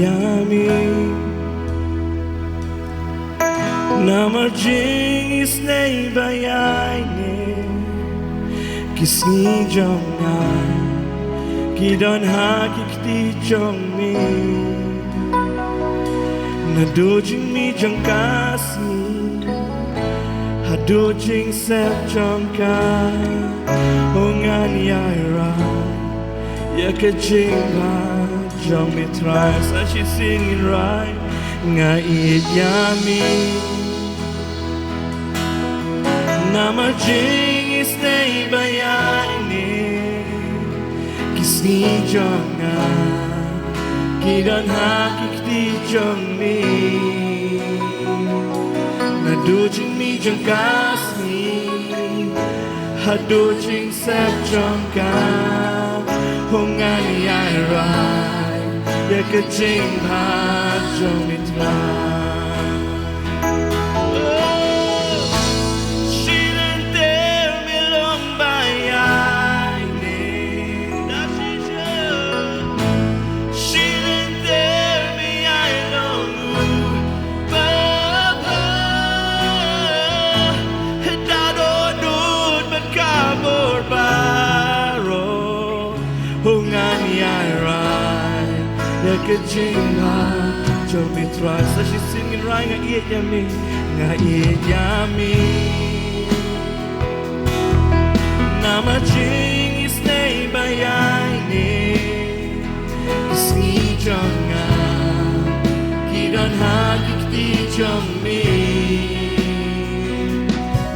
Yami Namarjing is neighbayayne Kisni Jong Kidon hakikti Jong mi Nadojing mi Jong Khasi Hadojing sep Jong ka Hongan yaira Yakajing ba Jong me tries as she singing right Nga yami Namarjing is neighbayayne Kisni Jong Kidon hakikti Jong mi Nadojing mi Jong Khasi Hadojing sep Jong ka Hongan yaira Yakajing ba Jong me try She didn't tell me long by She didn't tell me I love you Papa Dado dud but kabor baro Hongan yaira Yakajing ba Jong me try so she's singing right Nga yami Namarjing is neighbayayne Kisni Jong Kidon hakikti Jong mi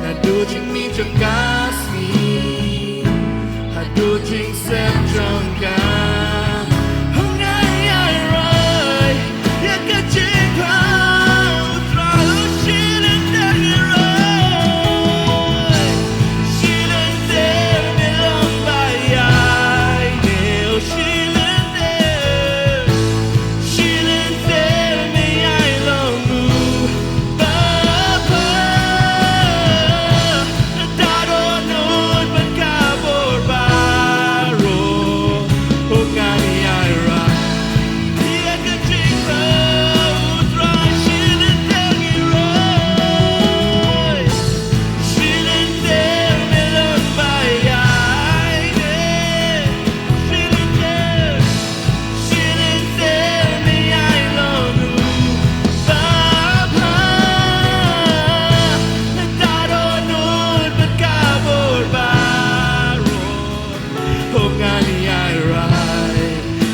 Nadojing mi Jong Khasi Hadojing sep Jong ka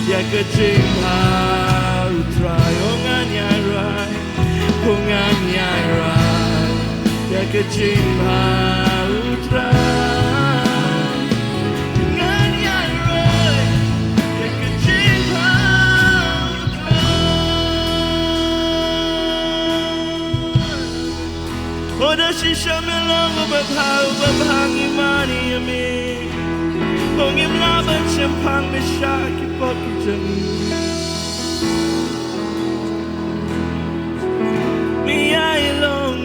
Yakajing ba utray Hongan yaray Hongan yaray Yakajing ba utray Hongan yaray Yakajing ba utray Oda shisha melong Ubabhang imani yami Hongim Laban champang bishaki pokijan Mi ay long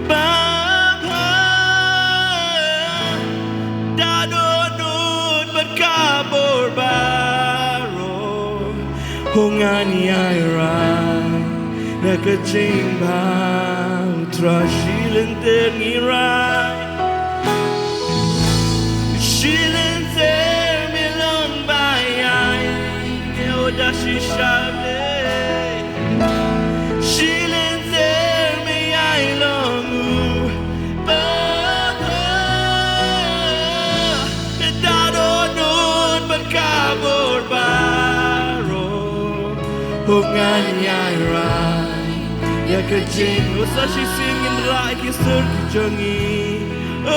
Baba Dado dud but kabor baro Hongan yaira Yakajing ba Trashilin tengirai She shouted, she didn't tell me I love you, Papa. Dado dud but kabor baro, Hongan yaira, Yakajing. So she singing like a circuit jongi. Oh,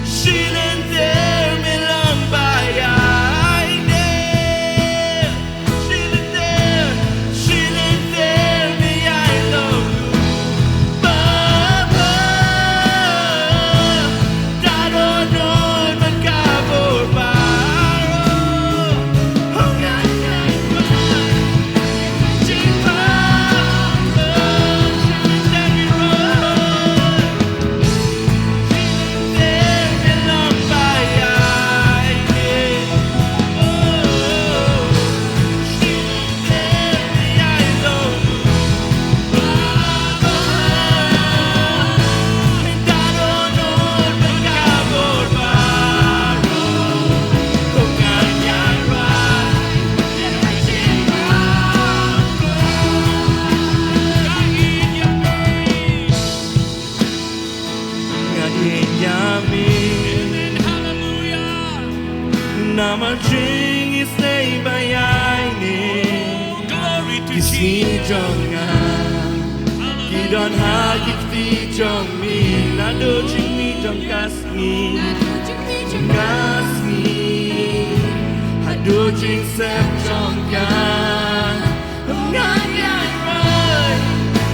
she didn't tell me long by Namajing is name by Glory to Kisi Jesus. Jong Kidon ha kiti Jong mi Nado jing mi Jong Khasi Khasi Hado jing sep Jong Gan Ngan yan right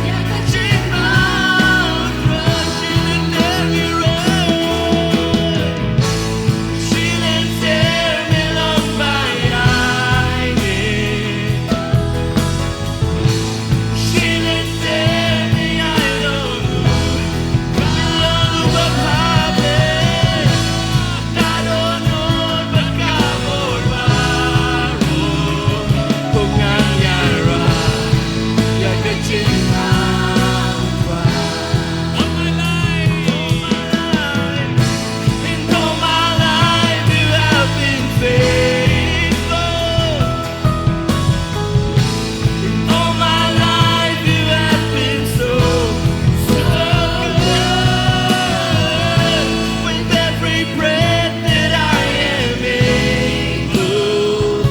Yakajing out Rushing in every road Shilling there me long by Shilling there me I don't know what happened I don't know but kabor baro Pungan yara Yakajing out All my life, In all my life you have been faithful In all my life you have been so good With every breath that I am able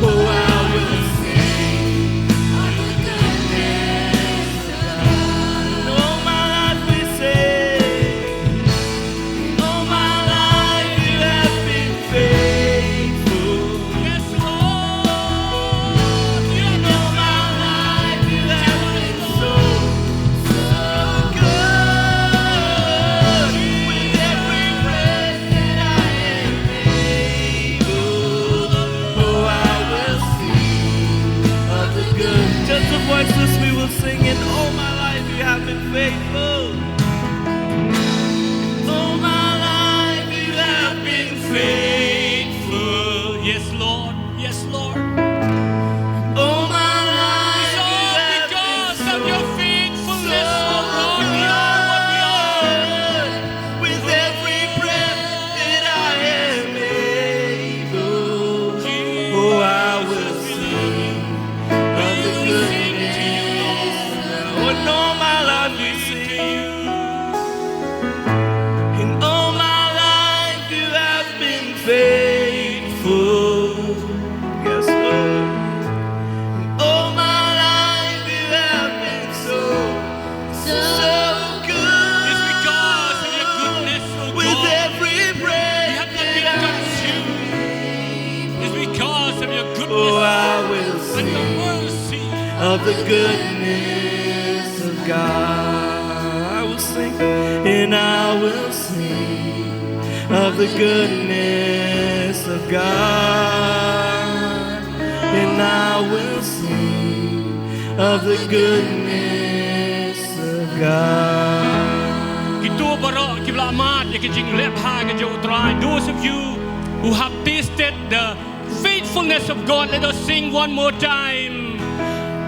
Oh I will sing of the goodness of God In all my life we sing In all my life you have been faithful yes, Lord. In all my life you have been so good With every breath that I am able Oh I will sing of the good Just the voices we will sing In all my life you have been faithful All my life you have been faithful Yes, Lord. Yes, Lord. All my life It's you all have because been of so your faithfulness, oh Lord. We are what we are. With every breath that I am able Oh I will sing of the goodness Oh in all my life we sing In all my life you have been faithful Yes Lord In all my life you have been so good It's because of your goodness, oh With God. every We breath have not been that I consumed. It's because of your Oh goodness I will and your sing mercy. of the goodness of God I will sing and I will sing of the goodness of God and I will sing of the goodness of God Kita barak kibla amat ya kejing lep ha ke jauh try. Those of you who have tasted the faithfulness of God, let us sing one more time.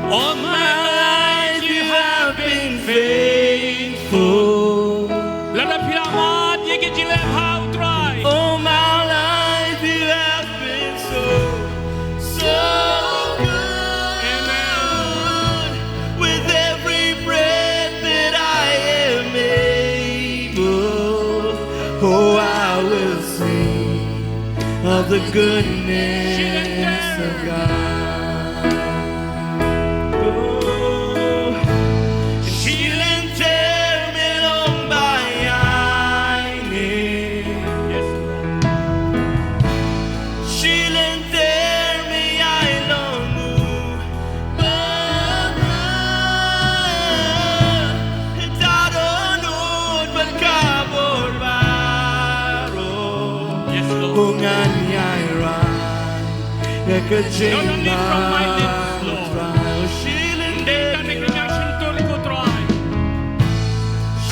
All my life you have been faithful Let us kibla amat ya kejing lep ha try. All my life you have been so good Amen. With every breath that I am able Oh I will sing of the goodness of God Oh Shilling there me long by Yes. Shilling there me I long but kabor baro Yes, Lord. Bungan yaira Yakajing Not only from my lips, Lord. Shilling Hindi ka nag-reaction to ko try.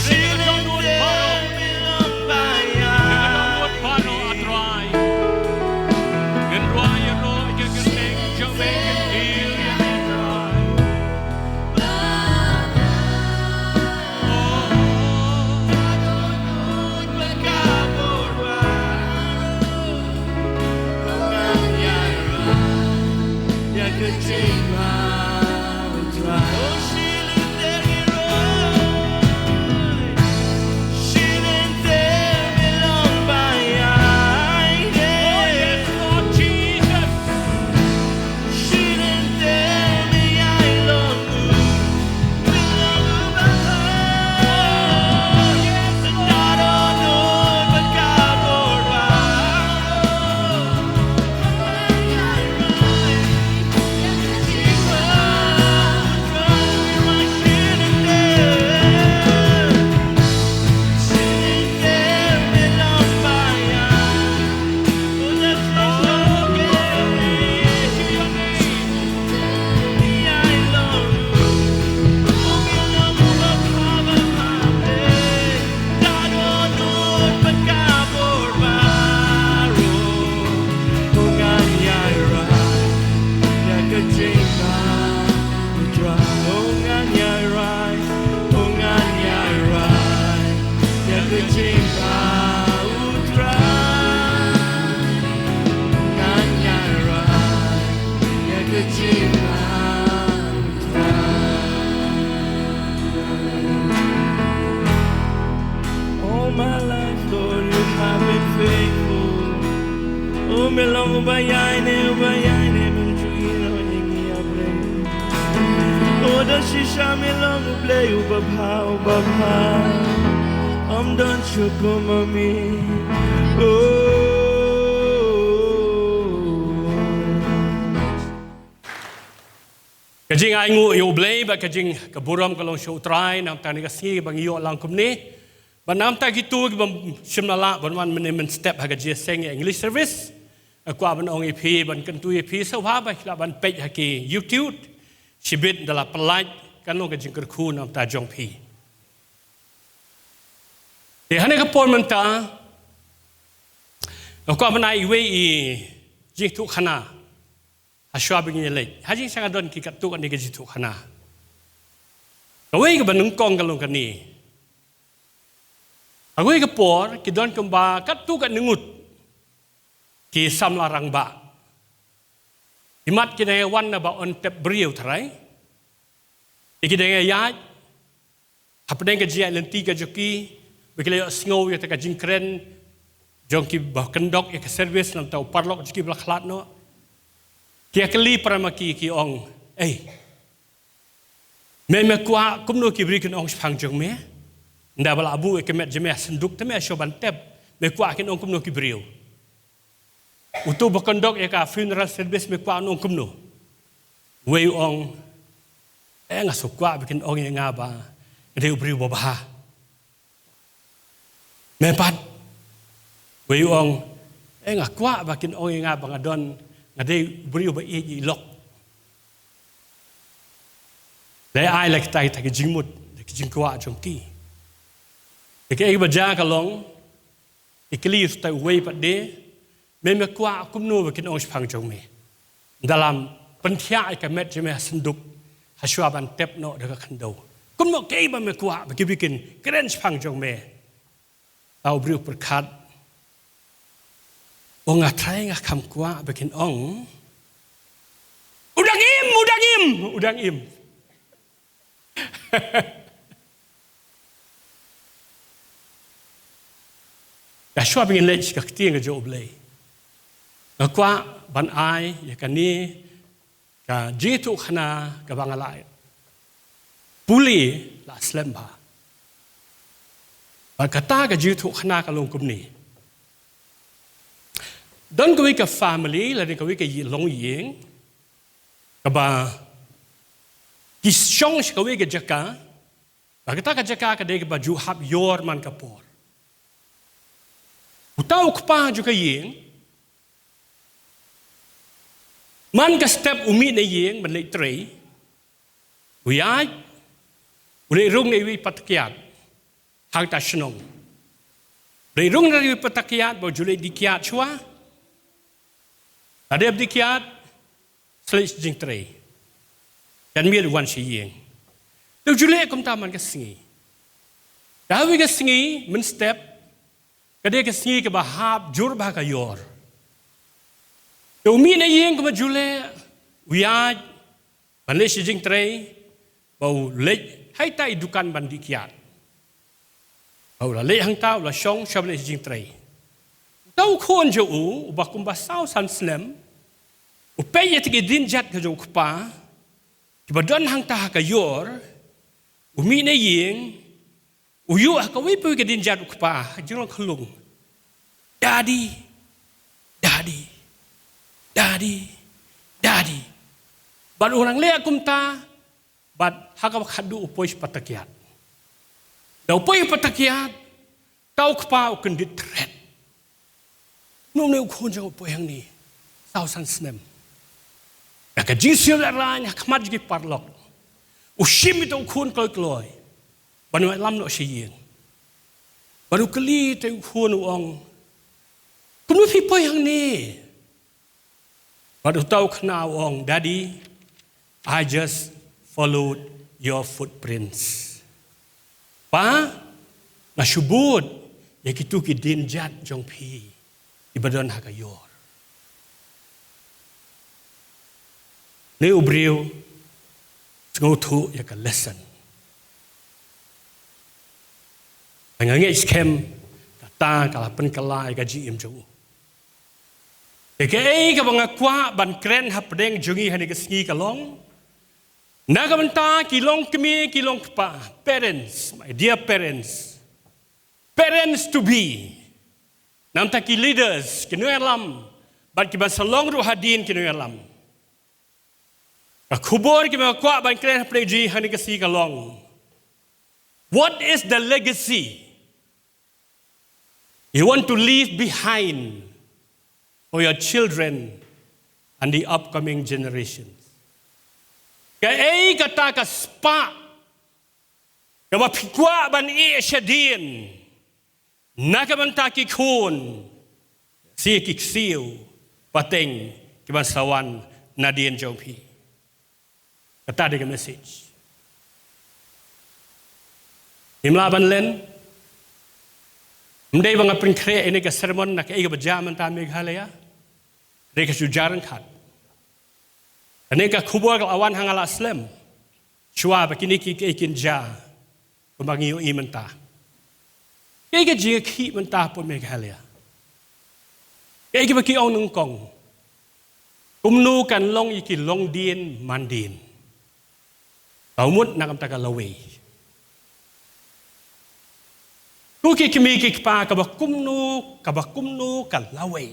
Shilling there me long by Naganood pano at try. Ganraya ro ikagaling jawe kan heal ya try. but kabor baro Bungan yaira Yakajing melong ubayay ne menchuino yengi abre. Oda shisha melong ublay ubabha. Don't you come on me? Kajing ay ngu yoblay ba kajing kaburam kalong show try nam tani kasi bang iyo lang kumni. Ba nam ta gitu bang simnala ban wan men step ha kajia sing English service. Akwa ban ong EP ban kentu EP so ha ba ban page ha ki YouTube. Sibit dala pelaj kanong kajing kerku nam ta Jong pi. Hanya kapor menta, aku apa iwe jing tu khana, aswa begini lek. Hajing sangat don kikat tu kan ni jing tu khana. Kau ke bandung kong kalong kan ni. Aku kapor kidon kemba kat tu kan nengut, ki sam larang ba. Imat kita wan na ba on tep beriu terai. Kita yaj, apa dengan jia lenti kajoki. Bagaimana snow yang tak jingkren, jongki bah kendok yang servis nam tahu parlok jiki belaklat no. Kia keli paramaki ki ong, me kuah kumno ki berikan ong sepang jong me, nda bala abu kemet jemeh senduk teme asyoban teb, me kuah kin ong kumno ki beriu. Utu bah kendok yang ka funeral service me kuah ong kumno, wei ong, ngasuk kuah bikin ong yang ngaba, ngedeu beriu babah. Mepat, wei ong, ngak kuat bakin ong yang abang adon, ngadai beriu bayi lok. Lai ai lagi tai tak jingmut, jing kuat jongki. Jika baca kalong, ikli sutai wei pat de, me kuat kumno bakin ong sepang jong me. Dalam pentia ikamet jemeh senduk, haswaban tep no dekat kandau. Kumno kei ba me kuat bagi bikin keren sepang jong me. Tau beriu berkat, ong atrai ngah kam kuat bikin ong, udang im. Dah syua bikin lech kak tiang ke job lay. Kuat ban ai ya kan ni, ka jitu khana ka bangalai. Puli la slemba. Kata ke jitu khana kalong kumni. Dan kau ke family, lain kau ke long yeng, kaba kisong kau ke jaka, kata ke jaka ke dek baju hab yor man kapor. Utau kpa juga yeng, man ke step umi ne yeng man lek trei, uyai, ulek rung ne wi patkiat. Hang ta Shillong. Berung dari petakiat bau julai dikiat cua. Ada dikiat selis jing trei. Dan mir wan si yeng. Tu julai kum taman ke singi. Dah wi ke singi men step. Kade ke singi ke bahab jur bah ka yor. Tu mi na yeng kum julai wiaj ban si jing trei bau lek hai tai dukan ban dikiat. Howell leh hang tau la Shong shable jing trei. Tau khon jo u bakum basau san slem. U peye tike din jat ka jo kpa. Ki badon hang ta ka yor. U mi ne yeng. U yu ka wi pu ka din jat kpa jong khlung. Daddy. Bad orang le akum ta bad haka khadu upoi patakiat. Dah upoi patakiat, kau kepau kendit tret. Nung ukun jauh upoi yang ni, sausan senem. Dah kajing siapa ranya kemat jadi parlok. Usim itu ukun keloi. Banu alam nak siang. Baru kali tu ukun uang. Kunu upoi yang ni. Baru tahu kena uang, Daddy, I just followed your footprints. Pa, nasyubod, ya kitu ki dinjat jong pi, ibadon hakayor. Ne ubriu, ngotu ya ka lesson. Ngangge iskem, kata kalapan kala ya gaji im jauh. Eke ka mga kwa ban kren hapdeng jungi hani ka sngi kalong. Nagamanta kilong Kmie kilong pa. Parents, my dear parents. Parents to be. Namta ki leaders kinuelam. Ban ki ban salong ru hadin kinuelam. Ka kubor ki mga kwa ban kren hapdeng jungi hani ka sngi kalong. What is the legacy you want to leave behind for your children and the upcoming generations? Kaya kata ka Spah, kaya pikwa ban Shadien, nakamanta kikun, si kiksiw, pateng, kiban sawan na diyan Jong. Kata dia message. Laban len, mendai bang apin kre ini ke sermon nak ega berjaman tamik halaya, mereka sujaran kat. Ini ke kubur awan hangala Islam, cua begini kita ikin ja, kemangiu imenta. Ega jika ki mentah pun mereka halaya. Ega bagi orang nungkong, Kumno kan long iki long dien mandin, taumut nak amta kalawai. Kuki Kmie kikpa kaba Kumno kan laway.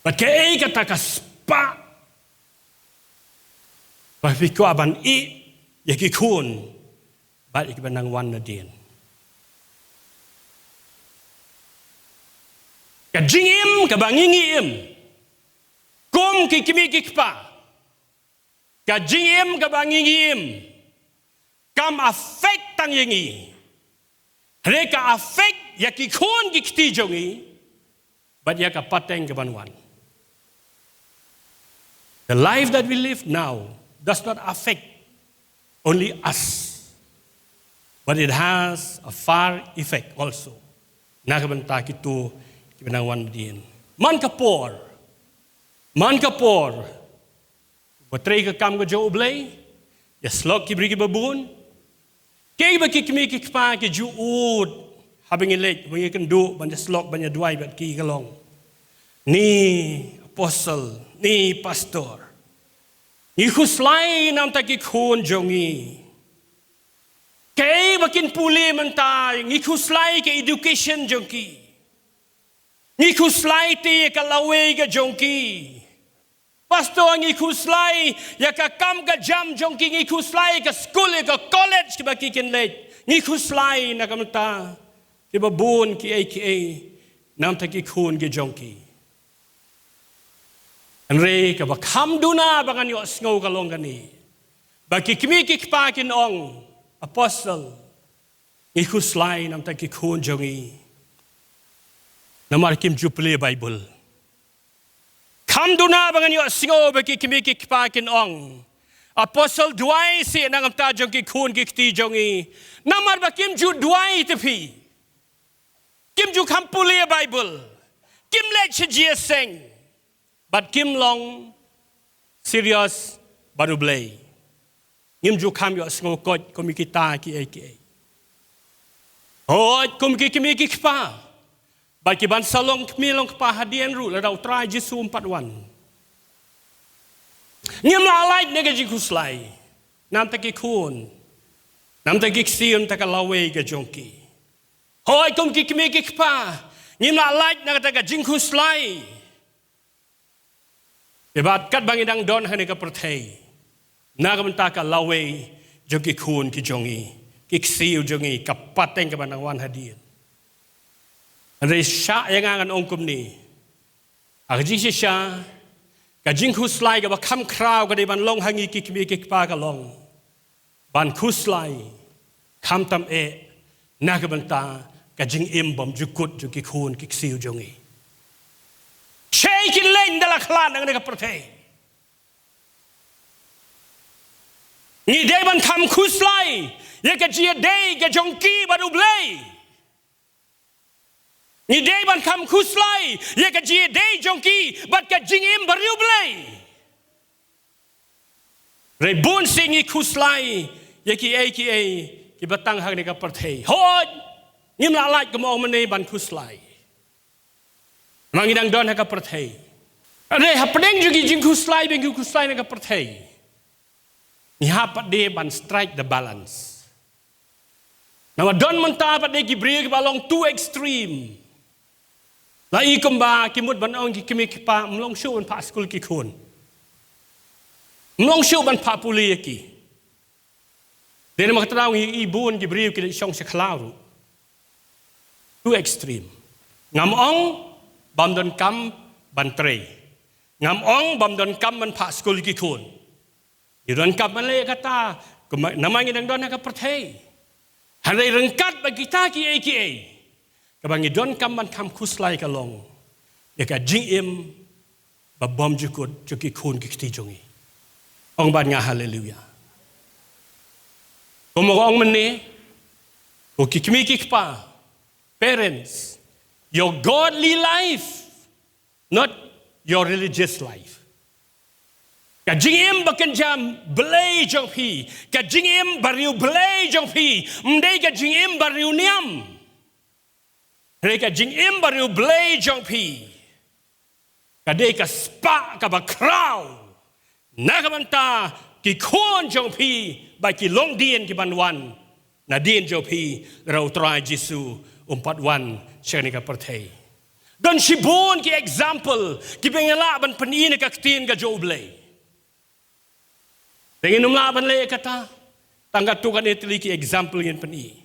But kaya kata ka Spah. Bahiko aban yakikun. But ikibanang wan na din. Kajingim kabangingim. Kum Kmie kikpa. Kajingim kabangingim. Kam affect tang yingi. Mereka affect yakikun gikti jongi, but yaka pateng kebanuan. The life that we live now does not affect only us, but it has a far effect also. Nakabanta kitu kebanuan din. Man kapor, batray ka kam ka jo ublay, yaslog kibri kibabun. Kaya bagi Kmie kikpa ke juud habing ilik bagi kendu banyak slok banyak duai bat ki galong ni apostle ni pastor ni khuslai nam ta ki khun jongi kaya bakin puli mentai ni khuslai ke education jongki ni khuslai ti ka lawe ke jongki pastor ngi khuslai ya ka kam ka jam jongki ngi khuslai ka school ka college ki baki kin let ngi khuslai na kamta ki babun ki aka nam ta ki khun ki jongki anre ka ba kham duna bangan yo sngo ka long kani baki Kmie ki pa kin ong apostle ngi khuslai nam ta ki khun jongi namar kim juple bible Kam duna bangan yo singo bagi Kmie kikpa kin ong. Apostle duai si nangam ta jong ki khun ki ti jongi. Namar ba kim ju duai tepi. Kim ju kam puli Bible. Kim let chijia sing. But kim long serious baru blay. Kim ju kam yo singo kot komikita ki aka. Oh kum ki Kmie kikpa. Bagi ban salong Kmie long pa hadien ru la dau try Jesu 4 wan. Ngim la lai nega ji khuslai. Nam ta ki khun. Nam ta ki sim ta ka lawe ga jongki. Hoi kum ki Kmie ki pa. Ngim la lai na ta ka jing khuslai. Ibat kat bang idang don hani ka perthei. Na ka ta ka lawe jongki khun ki jongi. Ki siu jongi ka pateng ka banang wan hadien. Andai syak yang akan ongkum ni. Agji sya ka jing khuslai ka ba kham kraw ka de ban long hangi ki Kmie kikpa ka long. Ban khuslai kham tam na ka banta ka jing im bom jukut ju ki khun ki siu jongi. Chei kin len dala khlan ang ka perthei. Ni de ban kham khuslai ye ka ji de ka jongki baru blai. Ni day ban kam khuslai ye ka ji day jongki bat ka jingim bariu blai re bun singi khuslai ye ki ki batang hang ne ka perthei hoj ngim la lai ka mong mane ban khuslai Mangidang don haka perthei. Ade hapdeng jugi jingku slai bengu ku slai haka perthei. Ni hapat de ban strike the balance. Nama don menta pat de ki bri ki balong too extreme. La I kumba ki mut ban ong ki Kmie ki pa mlong show ban pa school ki khun. Mlong show ban pa puli ki. De ma kataw I bun ki bri ki song se khlaru. Too extreme. Ngam ong bam don kam ban tre. Ngam ong bam don kam ban pa school ki khun. I don kam ban le kata namang idang don ka perthei. Hanai rengkat bagi kita ki AKA. Kabangi don kam ban kam kuslai ka long. Ya ka jing im ba bom jukut juki khun ki kti jongi. Ong ban nga hallelujah. Komo ong mene ko ki Kmie ki pa parents your godly life not your religious life. Ka jing im bakan jam belai jong pi. Ka jing im bariu belai jong pi. Mdei ka jing im bariu niam. Mereka jing im bariu belai jong pi. Ka dei ka Spah ka ba krau. Nakamanta ki khon jong pi ba ki long dien ki banwan. Na dien jong pi rau trai Jesu umpat wan syani ka perthei. Dan shibon ki example ki bengala ban penin ka ktin ka joblei. Dengan umla ban le kata tangga tukan itli ki example yen pani.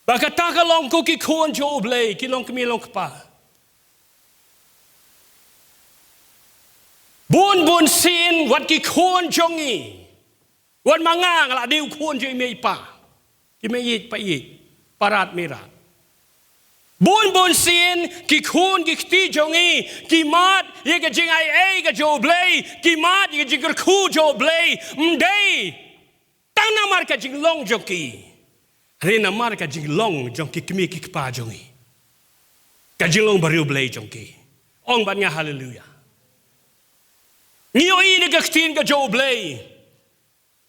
Ba kata ka long ko ki khon joblei ki long Kmie long pa. Bun sin wat ki khon jongi. Wan manga ngala diu khon jo me pa. Ki me yit pa yit parat mirat. Bun sin ki khun ki kti jongi ki mat ye ka jing ai ka jo blei ki mat ye jing khu jo blei mdei tang na mar ka jing long jongi re na mar ka jing long jongi Kmie ki pa jongi ka jing long bariu blei jongi ong ban nga hallelujah nio I ka ktin ka jo blei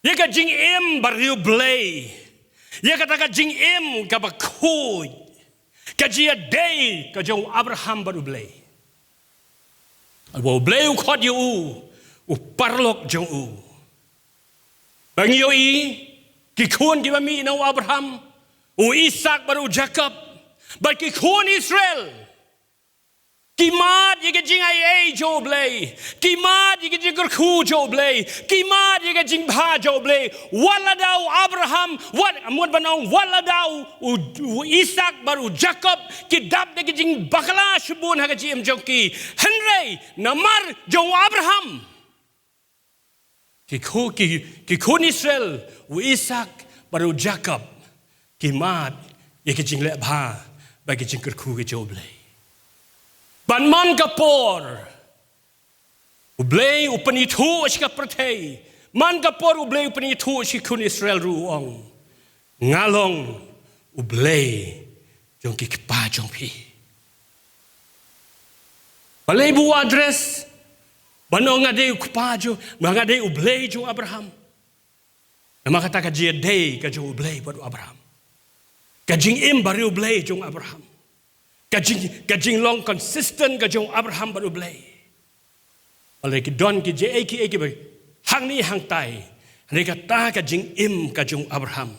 ye ka jing em bariu blei ye ka ta ka jing em ka ba khu Kajia day ka jong Abraham baru blei. Albo blei u khot yu u parlok jong u. Bang yo I ki khun ki bami na Abraham u Isaac baru Jacob. But ki khun Israel. Ki mat ye ka jing ai jo blei. Ki mat ye ka jing khu jo blei. Ki mat ye ka jing bha jo blei. Waladau Abraham wat amut banong waladau u Isaac baru Jacob ki dap de ka jing bakala shubun ha ka jim jongki. Henry namar jong Abraham. Ki khun Israel u Isaac baru Jacob. Ki mat ye ka jing le bha ba ka jing khu ka jo blei. Ban man kapor ublei upani thu shika perthei man kapor ublei upani thu shikun Israel ruong ngalong ublei jong ki pa jong pi balei bu address banong ade ukpa jo mangade ublei jong Abraham nama kata ka dia day ka jong ublei buat Abraham ka jing im bari ublei jong Abraham Kajing long consistent kajong Abraham baru blei. Oleh ki don ki je eki bagi hang ni hang tai. Mereka ta kajing im kajong Abraham.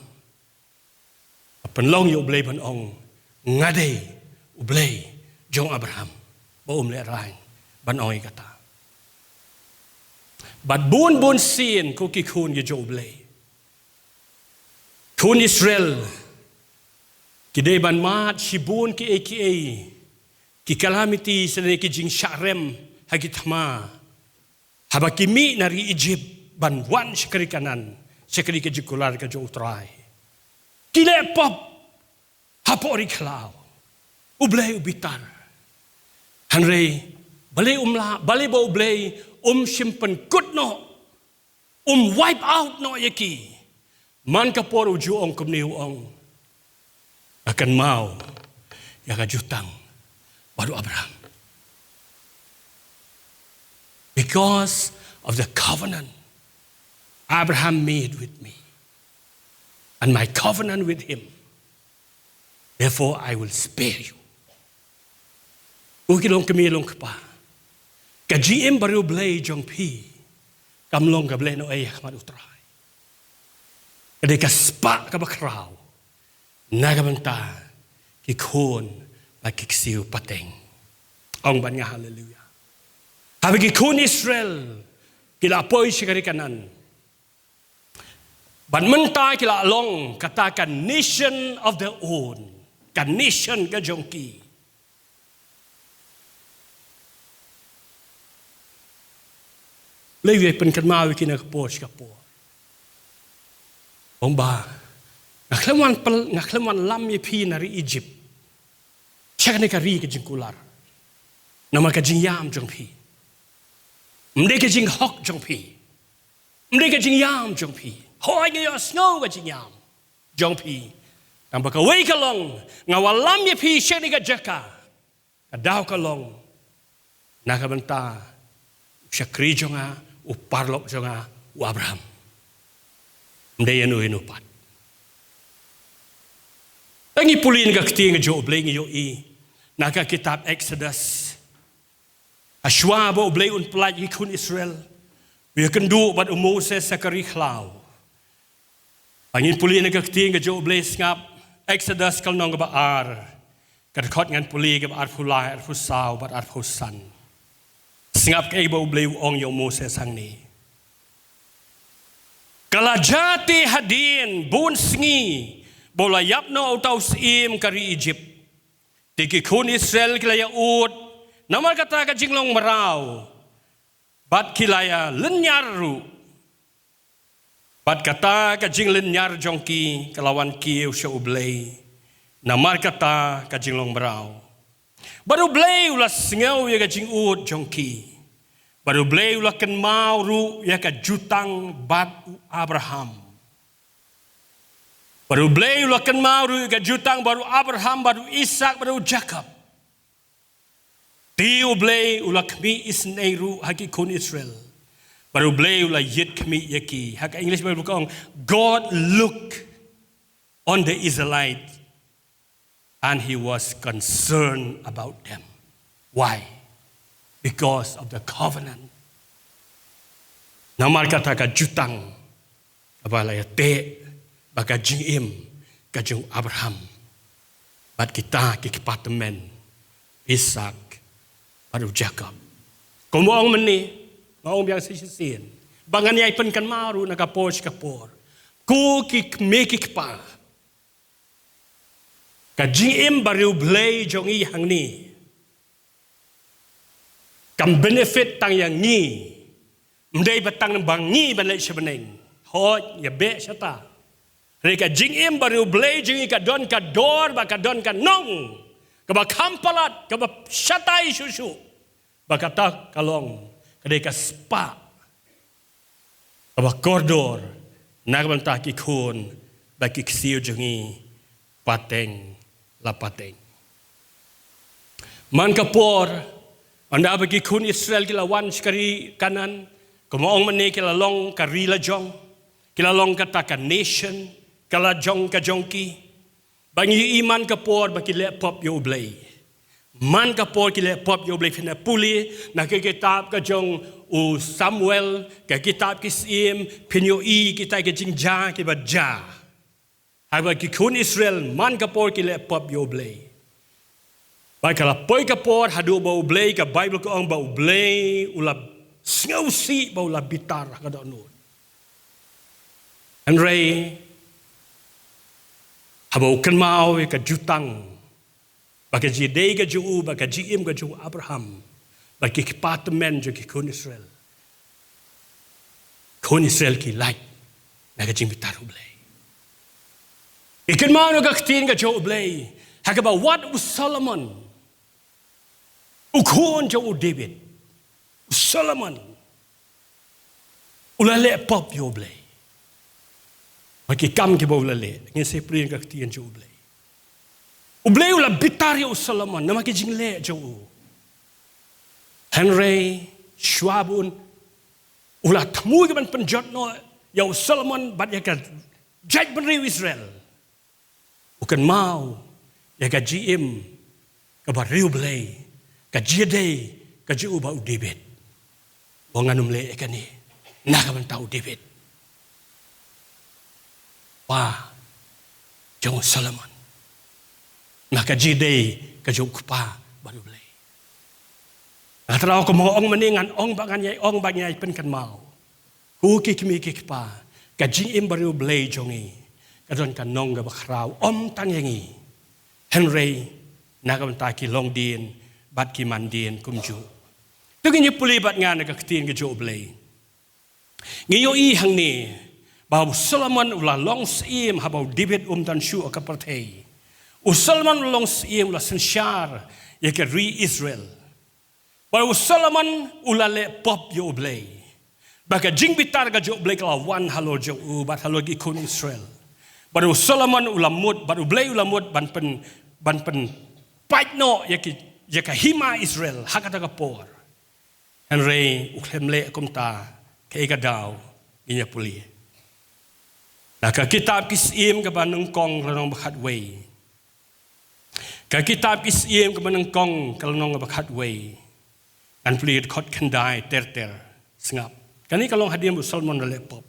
Pen long yo blei ban ong ngade u blei jong Abraham. Ba le rang ban ong kata. Bat bun sin ko ki khun ki jo blei. Khun Israel Kidei ban mat shibun ki AKA ki calamity sa ki jing sharem hagi thama haba Kmie nari Egypt ban wan shikari kanan shikari ke jikular ka jo utrai kile pop hapori klau ublei ubitar hanrei balei umla balei bo ublei simpen kutno wipe out no yaki man kapor uju ong Kmie ong akan mau yang jutang baru Abraham because of the covenant Abraham made with me and my covenant with him therefore I will spare you Ukilong Kmie long Kpa. Ka GM baru blay Jong Pi. Kamlong ka blay no ay mat utray. Kadi ka Spah ka bakraw. Nagamanta kikon makiksiw pateng. Ang banya hallelujah. Habang kikon Israel kila apoy siya karikanan. Ban mentay kila along katakan nation of their own. Ka nation ka Jong Ki. Lewi penkermawi kina kapos kapo. Ong ba, ngakleman lam ye pi nari Egypt. Siya ka ri ka jingkular. Nama ka jingyam Jong Pi. Mde ka jing hok Jong Pi. Mde ka jingyam Jong Pi. Hoy nga snow ka jingyam Jong Pi. Ang baka way ka long, ngawalam ye pi siya ni ka jaka. Kadaw ka long, nakabanta, siya krijo nga, uparlok siya nga, u Abraham. Hindi yan inupat. Ang ipulin ka kiti nga jo ublay nga i, nakakitab Exodus. Aswa ba ublay unpalad ikun Israel. Wiyakandu bat Moses sa kariklaw. Ang ipulin ka kiti nga jo ublay ngap, Exodus kalnong nga baar. Kadakot ngan puli nga baar pulay, ar pusaw, bat ar pusan. Singap kay iba ublay ong yung Moses hang ni. Kalajati hadin bunsingi bolayap no utaw sim kari Egypt. Tikikun Israel kilaya ut namal kata ka jinglong maraw. Bat kilaya lenyaru. Bat kata ka jing lenyar jongki kalawan kiyo siya ublay. Namal kata ka jinglong maraw. Baru blay ulas singaw ya ka jing ut jongki. Baru blay ulas kan mau ru ya ka jutang bat Abraham. Baru blay ulas kan mau ru ya ka jutang baru Abraham baru Ishak baru Jacob. Tiu blay ulas Kmie isneiru haki kun Israel. Baru blay ulas yit Kmie yaki. Haka English Bible kong God looked on the Israelites. And he was concerned about them. Why? Because of the covenant. Namal kata ka jutang, kabalaya te, baka jingim, ka jung Abraham. Bat kita kikipatemen, Ishak, baru Jacob. Kumuang meni, maong biyang sisisin. Bangan yay penkan maru nakapos kapor. Ku kikme kikpa. Kajing baru blay jong i hang ni. Kam benefit tang yang ni. Mdai batang bang ni ban lay sebeneng. Hot ya be syata. Reka jing baru blay jong i kadon kador ba kadon kanong. Kaba kampalat kaba syatai susu. Bakata kalong kadai ka Spah. Kaba kordor nagbanta kikun baki ksiu jong i pateng lapateng. Man kapor, anda bagi kun Israel kilawan sekali kanan, kumaong mani kilalong karila Jong, kilalong katakan nation, kala Jong ka Jongki, bangi iman kapor bagi lepop yo ublay. Man kapor ki lepop yo ublay fina puli, nakikitab ka Jong u Samuel, kakitab kisim, pinyo i kita ka jingja kibadja. Habang kikun Israel man kapor kile pop yo blay. Baik kalau poi kapor hadu bau blay ka Bible ko ang bau blay ulab ngausi bau ulab bitar kada nun. Andre habau kan mau ka jutang. Baka jidei ka juu baka jiim ka juu Abraham. Baki kipatemen jo kikun Israel. Kun Israel ki like naga jing bitar blay. Ikan mau nagaktin ka jo blay. Hakaba what was Solomon? Ukon jo David. Solomon. Ulale pop yo blay. Maki kam ki bo ulale. Ngin se priyan kaktin jo blay. Ublay ula bitar yo Solomon. Namaki jingle jo. Henry Schwabun ulah temu ke penjot no yo Solomon bat ya ka jaj benri Israel. Bukan mau ya ka GM ka bariu blay Kajide kaju ba David. Wanganum le ekani. Nakaman tau David. Wah. Jong Solomon. Maka jide kaju kupa baru beli. Atau ko mga ong maningan ong banganyay penkan mau. Ku Kmie pa. Kajing im baru beli jongi. Kadon kanong ga bakraw om tangengi. Henry nakaman ta ki long din bat ki mandin kumju. Tugin puli bat nga nagaktin kaju beli. Ngayon ihang ni bahwa Solomon ulah long sim habau David dan shu akapartei. Solomon long sim ulah sensyar ya ke ri Israel. Bahwa Solomon ulah le pop yo oblei. Baka jing bitar ga jo oblei kalawan halo jo bat halo ikun Israel. Bahwa Solomon ulah mud bat oblei ulah mud ban pen pait no ya ke hima Israel hakata ka por. Henry uklemle kumta ke ikadaw inya puli. Ka kitab kisim ka banung kong lanong bakat way. Ka kitab kisim ka banung kong lanong bakat way. An plead kot kendai ter sengap. Kani kalong hadiah Solomon lepop.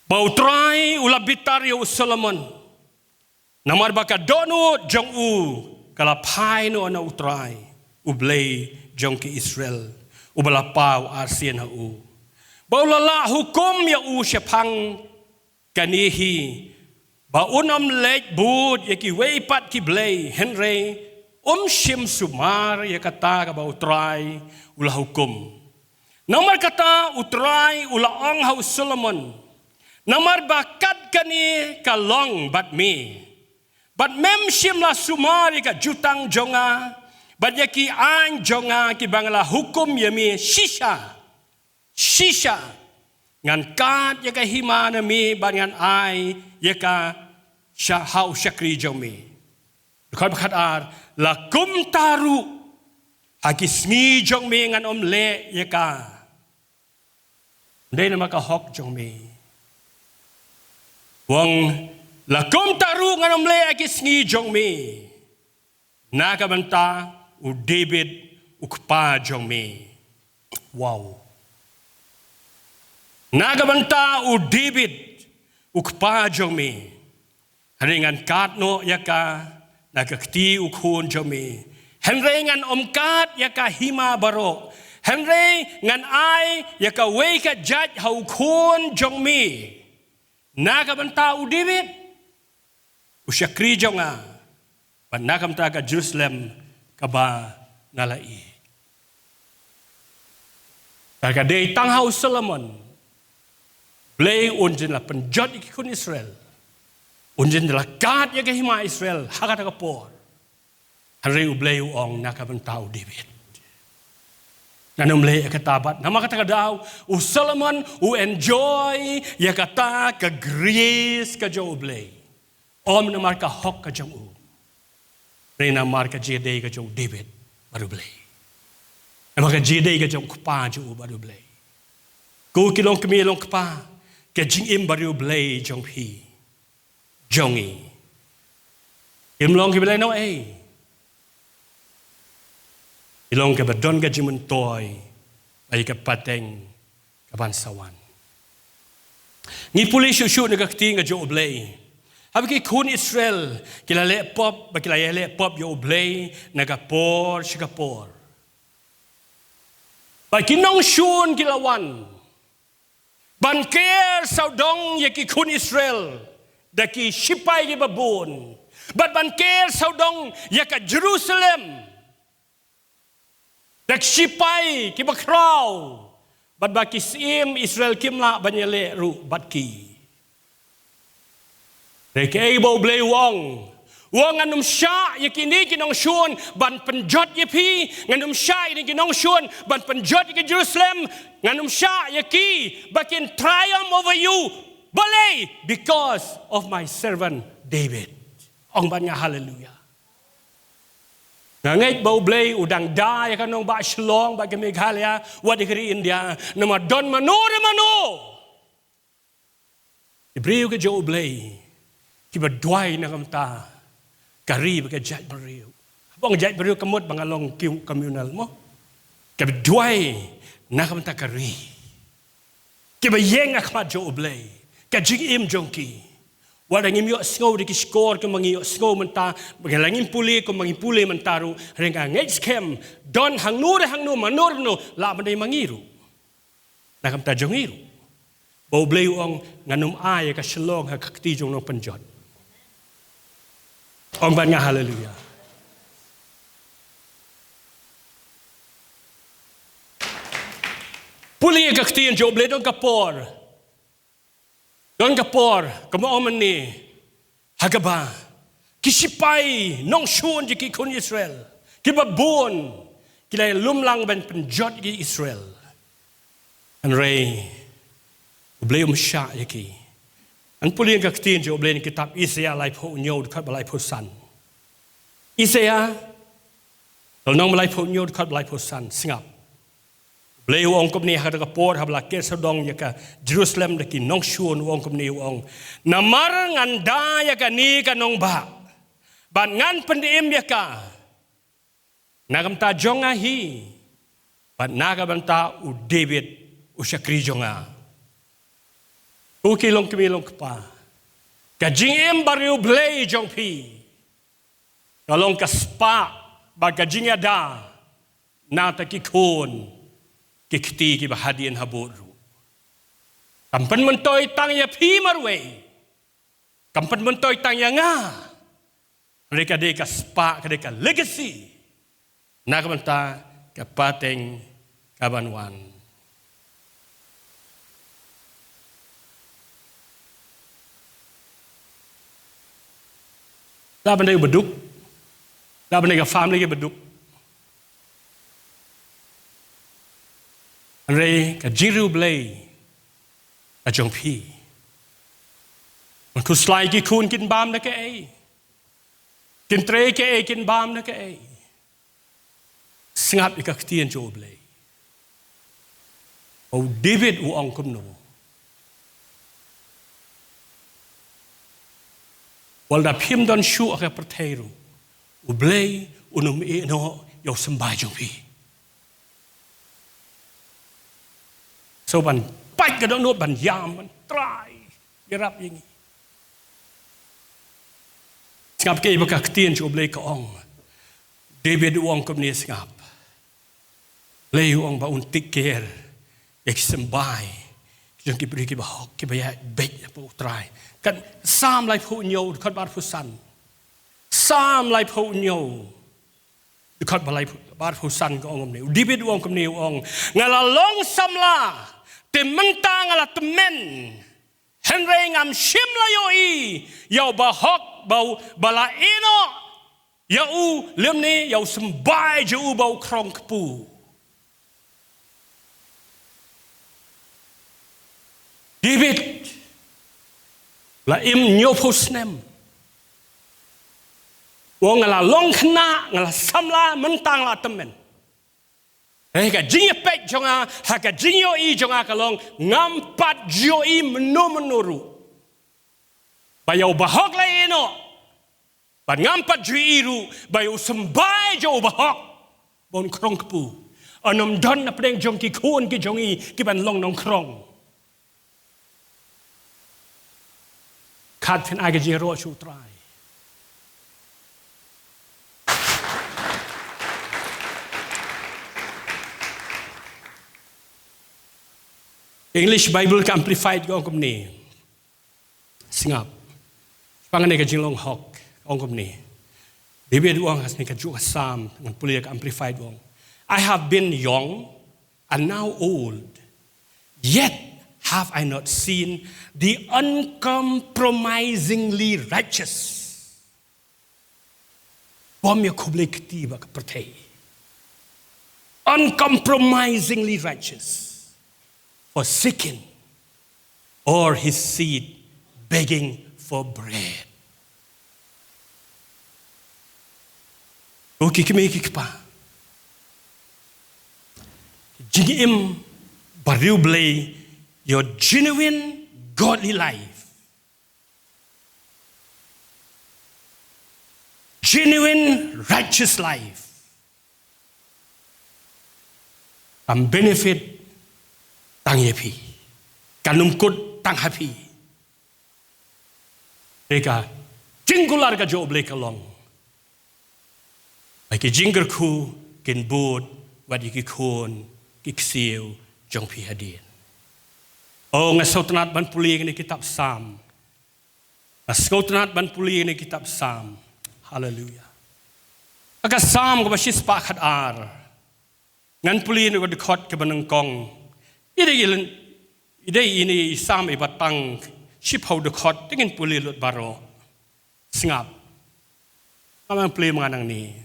Bau try ula bitar yo Solomon. Namar baka donu jong kalapai no na utray. Ublay jong ki Israel. Ubalapau arsian ha Bau lala hukum ya syapang kanihi ba unam lek bud yaki weipat ki blay Henry shim sumar ya kata ka ba utray ulah hukum namar kata utray ulah ang hau Solomon namar bakat kani kalong bat mem shim la sumar ya jutang jonga bat yaki an jonga ki bangla hukum yami shisha ngan kat yaka himana mi bangan ai yaka hau syakri jomi. Dekat bakat ar la kum taru hakismi jongmi ngan le yaka. Ndai nama ka hok jongmi. Wang la kum taru ngan le hakismi jongmi. Naka banta u David ukpa jongmi. Wow. Nagabanta u David ukpa jomi. Haringan kat no yaka nagakti ukhun jomi. Henrengan omkat yaka hima baro. Henre ngan ai yaka weka jaj hau khun jomi. Nagabanta u David usyakri jonga. Ban nagamta ka Jerusalem kaba nalai. Kaka day tanghau Solomon. Blay unjin la penjot ikun Israel. Unjin la kat ya hima Israel hakata ka por. Hari ublay ong nakabantau David. Nanum lay katabat nama kata daw Solomon enjoy ya kata ka grace ka jo ublay. Om namar ka hok ka jong Rena mar ka jede ka jong David baru blay. Nama ka jede ka jong kupa jo baru blay. Ku kilong kemilong kupa Kajing im baru blay jong pi jongi imlong ke blay no ilong ke badon ka jimun toy ay ka pateng ka bansawan ni puli shushu nagakti nga jo blay habi ki kun Israel kilale pop bakilale pop yo blay nagapor shikapor ba kinong shun kilawan Banker saudong yaki kun Israel daki sipai ki babun. But banker saudong yaka Jerusalem dak sipai ki bakraw. But baki sim Israel kimla banyele ru batki. Deki ebo blay wong. Wong anum sya yakini kinong shun ban penjot yapi nganum sya ini kinong shun ban penjot ke Jerusalem nganum sya yaki bakin triumph over you balay because of my servant David. Ong ban nga hallelujah. Ngait bau blay udang da ya kanong ba Shillong ba Meghalaya wadi kiri India nama don mano. Ibreu ke jo blay kiba dwai na kamta Kari baka jat bariu. Bang jai beriu kemut bang along communal mo. Ke duai nak menta kari. Ke bayeng akmat jo oblay. Ke jing jong ki. Walang imyo snow di score ko mangi snow menta bagalangin puli ko mangi puli mentaru renga ngej kem don hang nu manur no la manay mangiru nakam ta jongiru bo blay ong nganum ay ka Shillong ha kakti jong no panjot ong ban nga hallelujah puli kakti jo blay don kapor Don kapor, kamo ni hagaba, kisipai nong shun di kikun Israel, kibabun, kilay lumlang ben penjot di Israel. An ray, ublay siya yaki. An puli ang kaktin di ublay ni kitab Isaiah lai po unyo dekat balay po san. Isaiah, nong balay po unyo dekat balay po san, singap. Beliau orang Kmie hada kapor habla ke sedong ya ka Jerusalem deki nong shun orang Kmie orang namar nganda ya ka ni ka nong ba ban ngan pendim ya ka nagam ta jonga hi ban nagam ta u David u Shakri jonga u kilong Kmie long pa ka jingem bariu blay jong pi kalong ka Spah ba ka jingada na ta ki kun kikti ki bahadian haburu. Kampan mentoy tang ya pi marwe. Kampan mentoy tang ya nga. Mereka deka Spah kadeka legacy. Nakamanta kapateng kabanwan. Laban dia beduk. Laban dia family ke beduk. Ray ka jiru blay ka jong pi man ku slai ki kun kin bam na ke ai kin tre ke ai kin bam na ke ai singap ikak tien jo blay o David u ong kumno wal da pim don shu ka perteru u blay unum e no yo sembah jong pi So ban pat ka no ban yam ban try gerap yang ngap ke iba kaktin jo blay ka ong David uang Kmie ngap lay uang ba untik ker ek sembay jong ki bri ki ba hok ki ba ya bek po try kan sam lai phu nyo kan bar phu san sam lai phu nyo dekat balai bar phu san ka ong ni David uang Kmie uang ngala long samla mentang ala temen Henry ngam shim la yoi yau bahok bau bala ino yau lemni yau sembai jau bau krong kepu David la im nyopus nem wong ngala long kena ngala samla mentang la temen Haka jinyo pek jonga, haka jinyo I jonga kalong ngampat jo I menuru. Bayau bahok lai eno, ban ngampat jo iru, bayau sembai jo bahok, bon krong kepu. Anom don na pedeng jong ki kun ki jongi ki ban long nong krong. Kat Phin aga jiro chu try. English Bible ka amplified ko ong Kmie. Singap. Pangan ka jinglong hok ong Kmie. David uang has ni ka ju sam ngan puli ka amplified ong. I have been young and now old. Yet have I not seen the uncompromisingly righteous. Bom ya kublay ktiba ka pertay. Uncompromisingly righteous. Forsaken, or his seed begging for bread. O Kmie pa. Jingim bariu blay your genuine godly life. genuine righteous life. Am benefit tang yepi, kanum kut tang happy. Mereka jinggular ka job leka long. Bagi jingger ku kin boot wadi ki kon ki ksiu jong pi hadien. Oh ngasautanat ban puli ni kitab Psalm. Ngasautanat ban puli ni kitab Psalm. Hallelujah. Aga Psalm ko ba si Spah khat ar. Ngan puli ni ko Dkhar ke banang kong. Ide ini Psalm ibatang si pau Dkhar tingin puli lut baro. Singap. Amang puli manganang ni.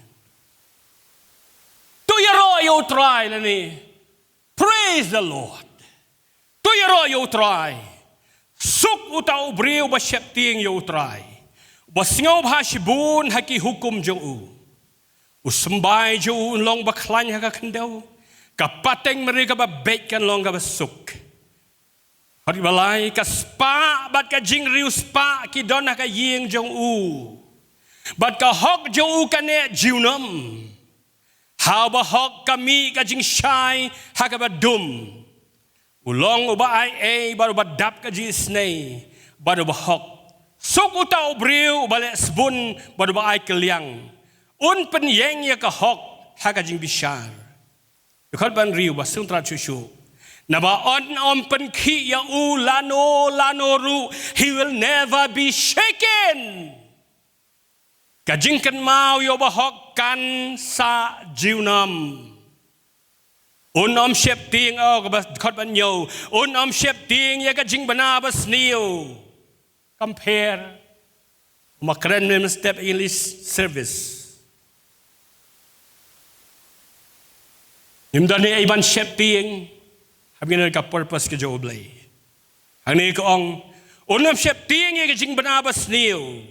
Tu yaro yo try ni. Praise the Lord. Tu yaro yo try. Suk utau briu ba syapting yo try. Basngau ba sibun haki hukum jo u. Usembay jo long ba klan haka kendau. Kapateng mereka ba baik kan long ka basuk. Hari balai ka Spah bat ka jing riu Spah ki don ka ying jong u. Bat ka hok jo u ka ne jiunam. How ba hok Kmie ka jing shai haka ba dum. Ulong uba ai baru ba dap ka jing snei baru ba hok. Suk utau briu balik sebun baru ba ai keliang. Un pen yeng ya ka hok haka jing bishar. Dkhar ban riu ba sung tra chuchu. Naba on pen ki ya u lano ru. He will never be shaken. Kajingkan mau yo bahok kan sa jiunam. Om shep ting o ka khot ban yo. Om shep ting ya kajing bana bas niu. Compare. Makran mem step English service. Nimdani ay ban shep ting. Habin ka purpose ka jo blay. Ang ni ko om shep ting ya kajing bana bas niu.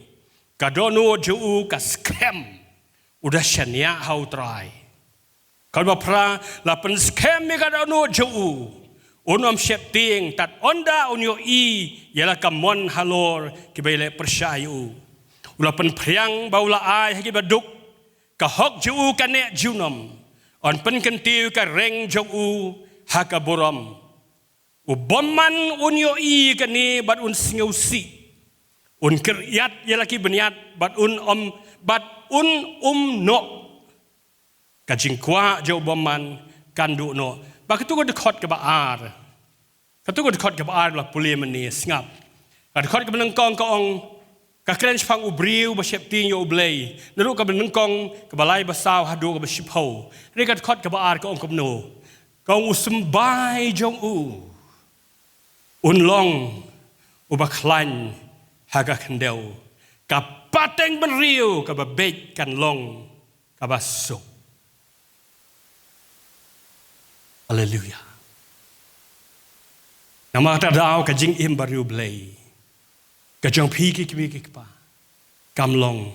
Kadono juu ka scam udah syania hau try. Kalau pra lapan scam me kadono juu unom syep ting tat onda unyo i ialah kamon halor kibele persyayu. Ulapan priang baula ai hagi baduk ka hok juu ka ne junam on pen kentiu ka reng juu haka boram. Uboman unyo i ka ni bad un singausi. Un keryat ya laki beniat bat un no kajing kwa jau boman kandu no ba ketu ko Dkhar ke baar ketu ko Dkhar ke baar la puli meni singap Dkhar ke benengkong ko ong ka kren phang ubriu ba shep ting yo blay naru ka benengkong ke balai basau hadu ka bashipho ri ka Dkhar ke baar ko ong Kumno ko ong usembay jong u un long ubaklan haga kendau kapateng beriu kababek kan long kabasuk. Haleluya. Nama tadau ka jing im bariu blay ka jong piki kimi pa kamlong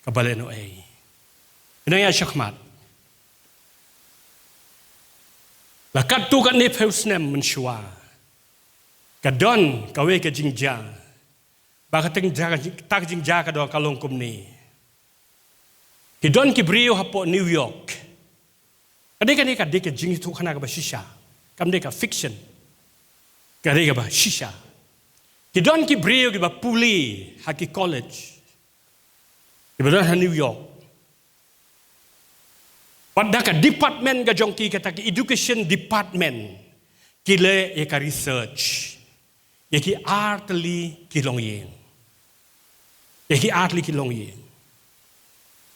kabaleno ai. Inaya syakmat. Lakat tu kan ni peusnem mensyua. Kadon kawe ka jing ja. Baka tak jing jaka do kalong Kmnie. Kidon kibriu hapo New York. Kadika dika jing tu khana ka ba shisha. Kamde ka fiction. Kadika ba shisha. Kidon kibriu ki ba puli haki college. Kibadon ha New York. Pada ka department ka jongki kata ki education department. Kile ya ka research. Ya ki artli kilong yin. Yaki artli kilong yin.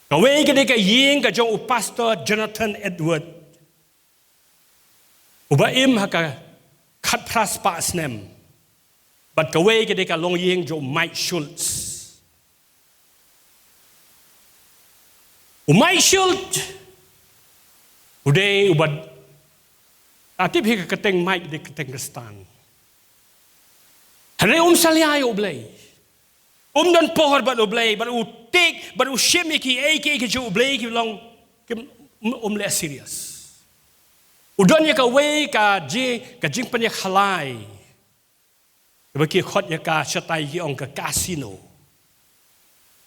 Kawai ka yin ka jong pastor Jonathan Edward. Uba im haka kat pras pa snem. But kawai ka long yin jong Mike Schultz. Mike Schultz. Uday ubad. Atip hika kateng Mike de kateng Kristan. Hare salyayo oblay. Dan pohor bat oblay, bat utik, bat ushimiki, eke jo oblay ki long le serious. Udon ya ka way ka jing pan ya khalai. Baki khot ya ka shatay ki ong ka casino.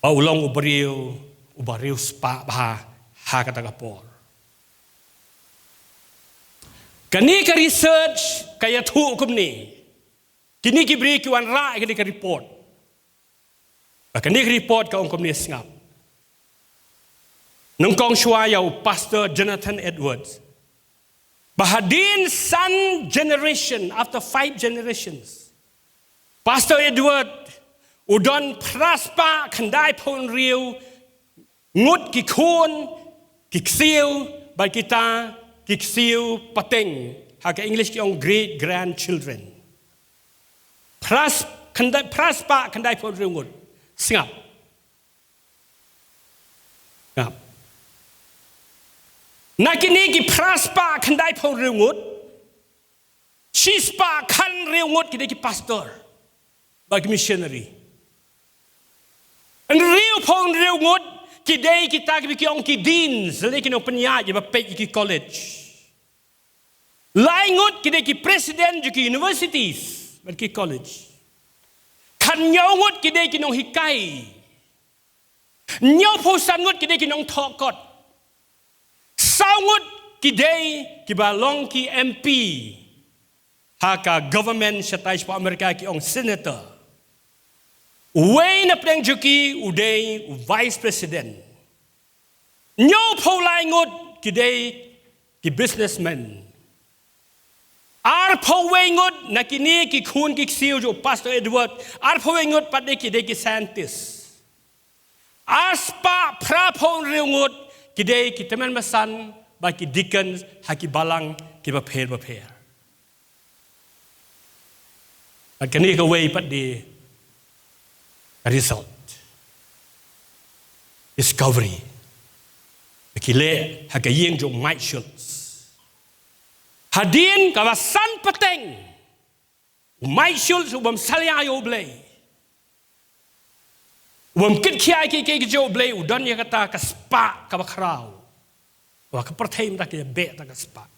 Ba ulong ubriyo ubariu Spah bah hakatagapor. Kani ka research kaya tu Kmnie. Kini ki beri ki wan ra kini ka report. Kani ka report ka Kmnie sngap. Nung kong shua yau Pastor Jonathan Edwards. Bahadin son generation after 5 generations. Pastor Edward udon praspa kandai pon riu ngut ki khun ki ksiu ba kita ki ksiu pateng haka English ki ong great grandchildren. Praspa kandai pon riu ngut singap. Ngap. Nakini ki praspa kandai pon riu ngut. Shispa kan riu ngut ki pastor. Bagi missionary. Ang riu pong riu ngut, kiday kita ki ong ki deans, lagi kinong penyat, yung mapet ki college. Lai ngut, kiday ki president, yung ki universities, bagi college. Kanyaw ngut, kiday kinong hikay. Nyaw po san ngut, kiday kinong tokot. Saw ngut, kiday kibalong ki MP. Haka government siya tayo sa Amerika ki ong senator. Uway na pleng juki uday vice president. Nyo po laingot kiday ki businessman. Ar po wengot na kini ki kun ki siyo jo Pastor Edward. Ar po wengot pati kiday ki scientist. Ar Spah pra po riungot kiday ki teman masan ba ki deacons haki balang ki baper. At kani ka way pati result. Discovery. Kile hagayeng jong Mike Schultz. Hadin kawasan pateng. Mike Schultz ubam salyayo blay. Ubam kitkiay ki jo blay udan ya kata ka Spah ka bakraw. Wa ka pertay mta ki be ta ka Spah.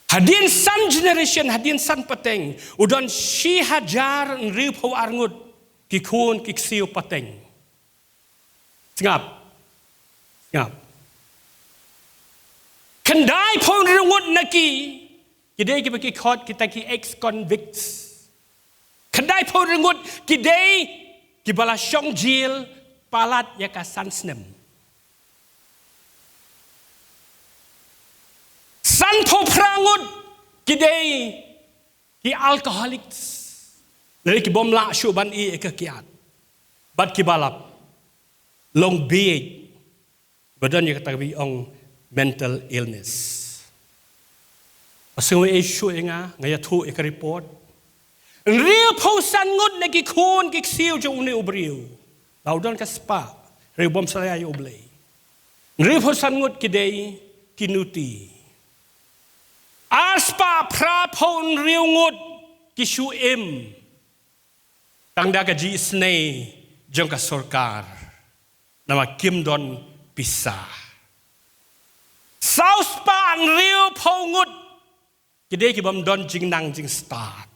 Hadin san generation, hadin san pateng. Udon si hajar riu pau arngut. Kikun kiksiu pateng. Ngap. Kendai pau riungut naki. Kidai ki baki kot kita ki ex-convicts. Kendai pau riungut kidai ki bala syong jil palat ya ka san snem. San po prangut kidai ki alcoholics. Dari ki bom la syu ban I ke kiat. Bat ki balap long big. Badan ya kata bi ong mental illness. Pasung e syu nga ngaya thu e ka report. Real po san ngut na ki kun ki siu jo ni ubriu. Laudan ka Spah. Real bom salaya yo blay. Real po san ngut kidai kinuti. Spah pra pon riungut kisu im tangda ka ji snei jong ka sorkar nama Kim Don pisa South Spah riu pongut kide ki bam don jing nang jing start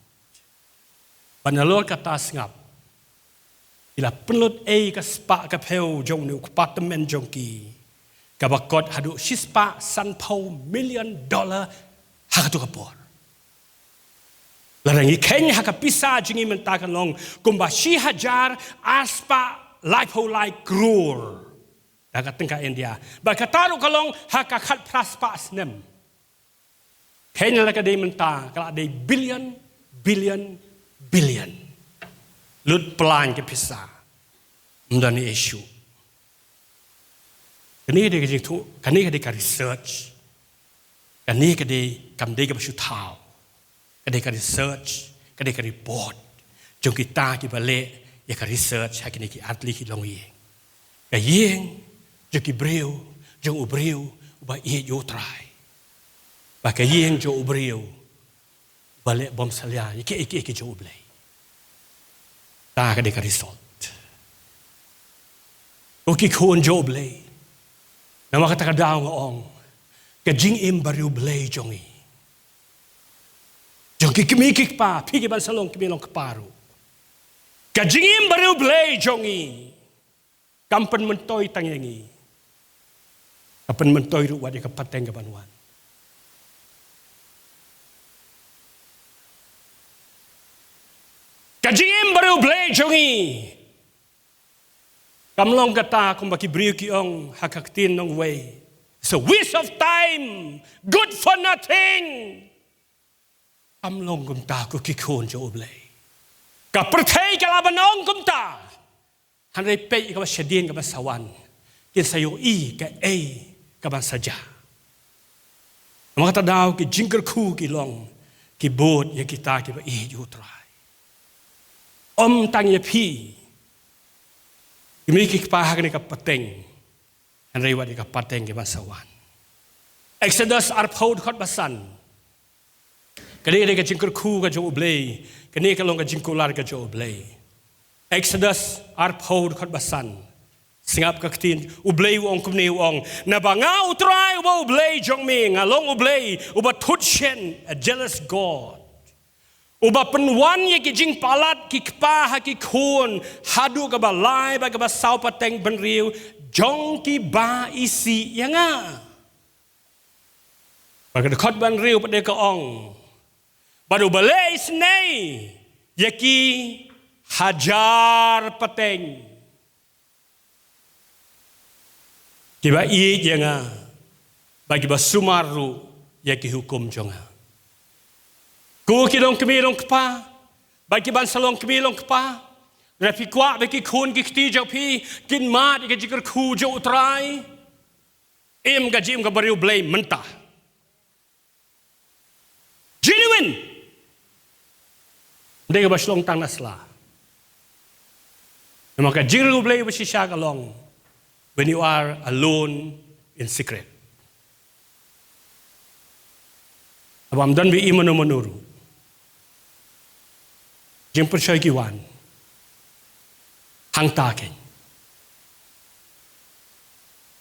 panalor kata ngap ila penlut ka Spah ka peu jong ni apartment jong ki ka bakot hadu Spah san pau $1 million haka tu kapor. Larang ikenya haka pisa jingi mentakan long kumba si hajar Spah lai po lai krur. Haka tengka India. Baka taru kalong haka kat praspa snem. Kenya laka day menta kala day billion. Lut pelan ke pisa. Mendani isu. Kani dia tu, kani dia research. Kani kadai kamdai ke basu tahu, kadai ka research, kadai ka report, jom kita ki balik ya ka research hakini ki atli ki long ye, ka yeng jom ki breu, jom ubreu uba ye yo try, ba ka yeng jom ubreu balik bom salia iki jom ublay, ta kadai ka result, oki kon jom ublay, nama kata kadang ong. Kajing im baru belai jongi. Jong Kmie pa, pigi ban salong Kmie long keparu. Kajing im baru belai jongi. Kampen mentoi tang yangi. Kapan mentoi ru wadi kapateng kapanwan. Kajim baru blay jongi. Kamlong kata kung baki beriu ki ong hakaktin nong way. It's a waste of time. Good for nothing. Kamlong kumta ko kikon jo blay. Kapertay ka Laban ong kumta. Hanay pay ka ba Shadien ka ba sawan. Kin sayo i ka a ka ba saja. Mga tadaw ki jingker ku ki long. Ki bod ya kita ki ba i yu try. Tang ya pi. Kmie kipahag ni kapateng. Hanay wadi kapateng ki ba sawan. Exodus arpod kot basan. Kani ka jingker ku ka jo blay. Kani ka long ka jingkular ka jo blay. Exodus arpod kot basan. Singap kaktin ublay uong kumni uong nabanga utray uba ublay jong mi ngalong ublay uba tutsyen a jealous God uba penwan ye ki jing palat ki kpa ha ki khun hadu ka ba lai ba ka ba sau pateng benriu jong ki ba isi yanga ba ka khot benriu pade ka ong ba ublay snei ye ki hajar pateng kiba i jenga bagi ba sumaru ya ki hukum jonga ku ki dong kmi long kpa bagi ban salong kmi long kpa rafi kwa bagi khun ki kti jo pi kin ma di ka jikar khu jo utrai em ga jim ga bariu blame menta genuine dega ba shlong tang nasla maka jiru blame ba shisha ka long when you are alone in secret. Abam dan bi imanu manuru. Jeng percaya kiwan. Hang taken.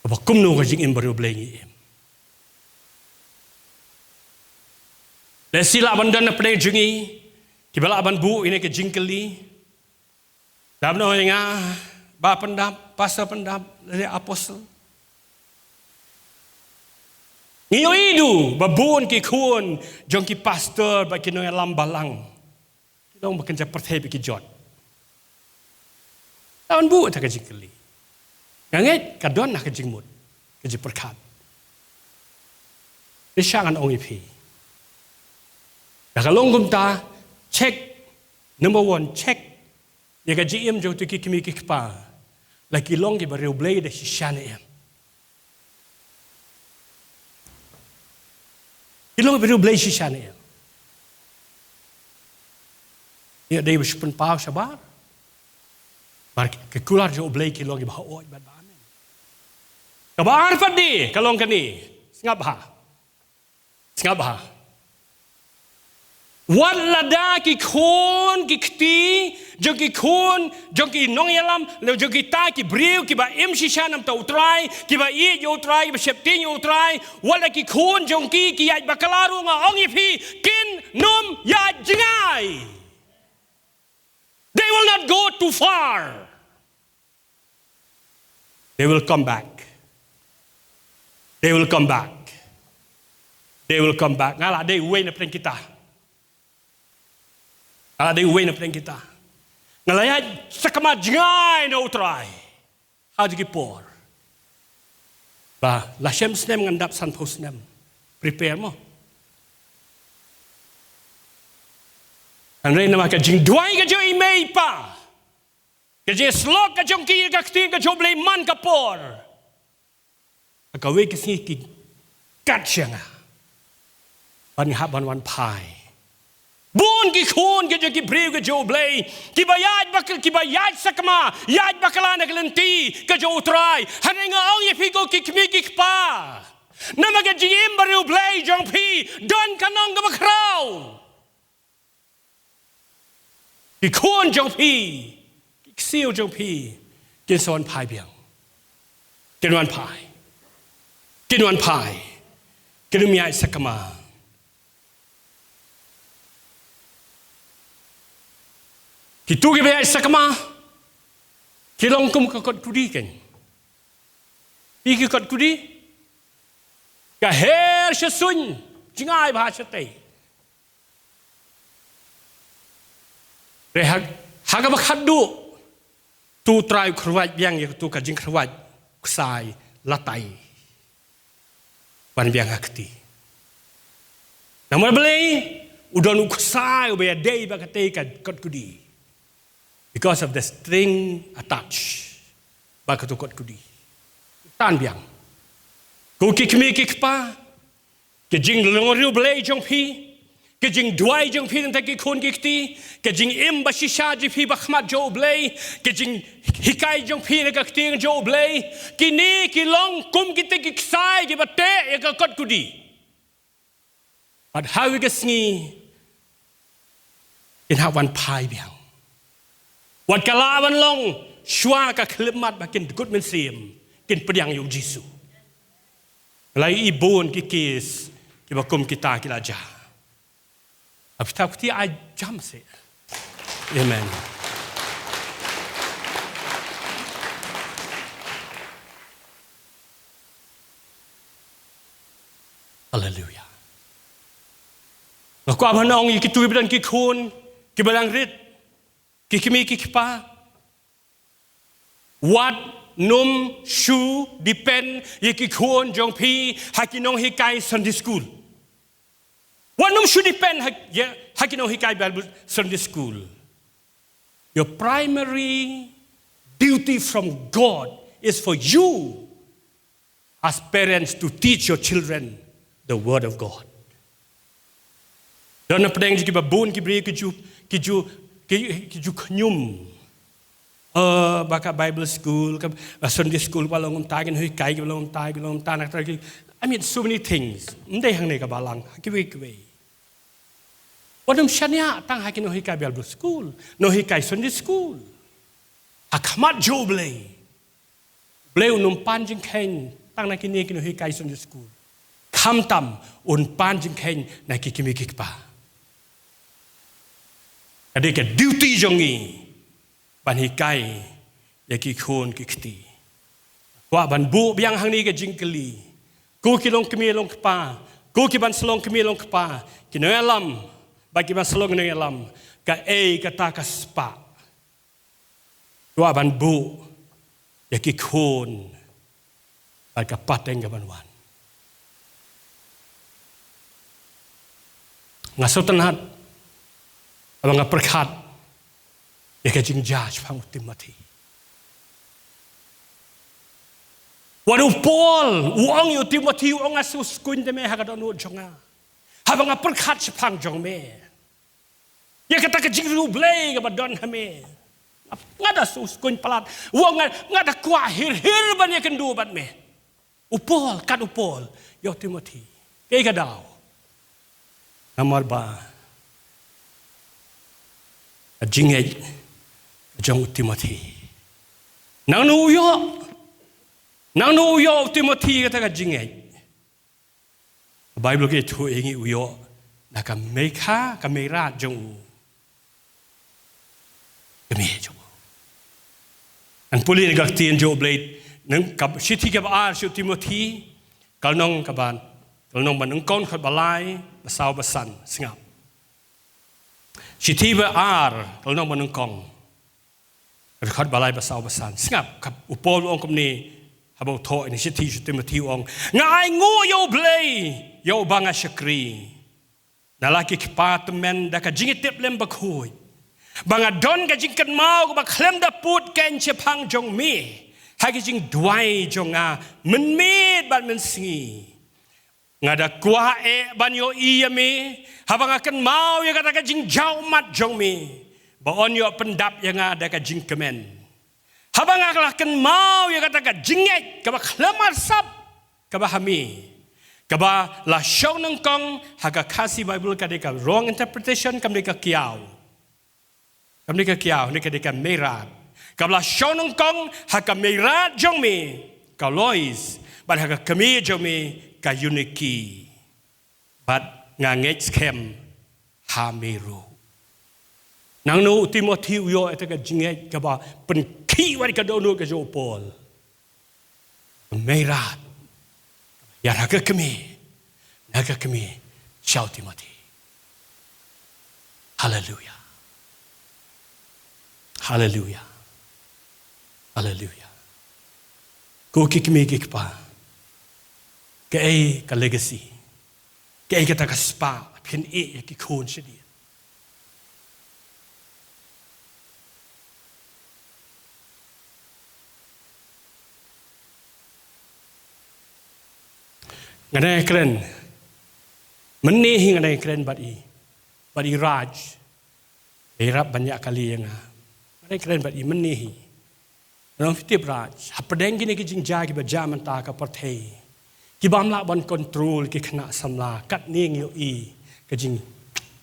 Aba kumno ka jing imbaru blengi im. Lesi Laban dan na pnei jungi. Kibala Laban bu ini ke jingkeli. Dabno nga ba pendap, pasal pendap dari apostol. Ngiyo idu, babun ki kun, jong ki pastor, ba ki noy lambalang. Kilong makin cepat hebi ki jot. Lawan bu tak kajikeli. Nganget kadon nak kajingmut, kaji perkat. Isyangan ong ipi. Dakalong kumta, check, number one, check. Ya kaji im jong tu ki kmie ki kpa. Laki long ki bariu blay de shishan em. Kilong bariu blay shishan em. Ya day bersupen pau sabar. Bar ke kular jo blay kilong ki bah oi bad banen. Kabar padi kalong kani. Singap ha. Singap ha. Wan lada ki khun ki kti jong ki khun jong ki nong yalam le jong ki ta ki briu ki ba im shishanam ta utrai ki ba i yo utrai ki ba septin yo utrai wala ki khun jong ki yaj bakalaru nga ong ipi kin num yaj jingai. They will not go too far. They will come back. They will come back. They will come back. Ngala they wait na pren kita. Ngala they wait na pren kita. Ngalaya sakama jingai na utrai. Haji ki por. Ba lashem snem ngandap san post nem. Prepare mo. Andre nama ka jing duai ka jo email pa. Ka je slok ka jong ki ka kti ka jo blay man ka por. Ka we ki si ki kat sianga. Ban haban wan pai. Bun ki khun ki jo ki briu ka jo blay ki bayad bakal ki bayad sakma yad bakalan ka lenti ka jo utrai. Hanay nga ong yepi ko ki kmie ki pa. Nama ka jing bariu blay jong pi don kanong ka makraw. Ki khun jong pi, ki siu jong pi, kin son pai biang, kin wan pai, kin miai sakama. Ki tu ki miai sakama, ki long kum ka kot kudi ken. pi ki kot kudi ka her sun jingai ba chate re haga ba khadu tu trai khruaj biang ye tu ka jing khruaj ksai latai ban biang akti namun belai udon ksai obe dei ba kate ka kot kudi because of the string attached ba ka tu kot kudi tan biang ko ki kmi ki pa ke jing long riu belai jong phi ke jing duai jong phi ta ki khon ki ti ke jing im ba shisha ji phi ba khmat jo belai ke jing hikai jong phi ka ting jo belai ki ni ki long kum ki te ki sai ki ba te ya ka kot kudi but how we get sngi in ha wan pai biang wat kala wan long shwa ka khlemat ba kin gut men sim kin pediang yu jisu lai ibon ki kis ki ba kum kita ki la ja abta kuti I jump se amen hallelujah ko abanong ki tu bidan ki khun ki balang rit ki kmi ki pa what num shu depend ye ki khun jong phi hakinong hikai Sunday school what num should depend hakinong hikai Bible Sunday school your primary duty from God is for you as parents to teach your children the word of God dan pedang ki babun ki bri ki ju khnyum baka Bible school ka Sunday school balong tagen hui kai balong tai balong tanak ki I mean so many things ndai hang nei ka balang ki we Wadum shania tang hakin no hikai Bible school, no hikai Sunday school. Akamat jo blei. Blei unum panjing ken tang na kini no hikai Sunday school. Kam tam un panjing ken na kikimi kikpa. Ade ke duty jongi ban hikai ya kikon kikti. Wa ban bu biang hang ni ke jingkeli. Ko kilong kemi long kpa, ko ki ban selong kemi long kpa. Kino alam bagi ban selong ni alam ka kata ka Spah. Wa ban bu ya kikon ban ka pateng ka ban wan. Ngasutan hat abang perkat ya ke jing judge pang Timothy. Waduh Paul, uang yu Timothy uang asus kun deme hagad anu jonga. Habang perkat sepang jong me. Ya kata ke jing rublei ke badon hame. Ngada sus kun palat. Uang ngada kuah hir ban ya kendu bat me. Upol kan upol yu Timothy. Kei kadau. Nomor ba. Jingej jong Timothy. Nang nu yo Timothy kata ka jingej. Bible ke tu ingi uyo na ka meka ka mera jong. Kami jong. An puli ni gaktin jo blade nang ka city ka ba si Timothy kalnong kaban kalnong banung kon khat balai basau basan singap. City ba kalnong banung kong khat balai basau basan singap kap upol ong komni habang to ini city Timothy ong ngai ngu yo blay yo banga syakri nalaki department da ka jingitip lem bakhoy banga don ka jingkan mau ba klem da put ken chepang jong mi ha ki jing dwai jonga men mit ban men singi ngada kwa ban yo iyame habang akan mau ya kata ka jing jau mat jong mi ba on yo pendap yang ada ka jing kemen habang akan mau ya kata ka jingek ka ba klamar sap ka ba hami kaba la shong nang kong haga Khasi Bible ka deka wrong interpretation kam deka kiao ni ka deka merat kabla shong nang kong haga merat jong mi ka lois but haga Kmie jong mi ka uniki but ngangech kem hamiru nang no Timothy yo eta ka jingek kaba pen ki wa ka do no ka jo Paul Merat. Ya naga Kmie. Ciao Timothy. Hallelujah. Hallelujah. Hallelujah. Ko Kmie pa. Ke legacy. Ke ta ka Spah Phin ki khon Shadien. Nganai kren menih nganai kren badi raj erap banyak kali yang nganai kren badi menih nang fitip raj hapadeng gini ki jingja ki bajaman ta ka parthei ki bamla ban control ki khna samla kat ning yo I ka jing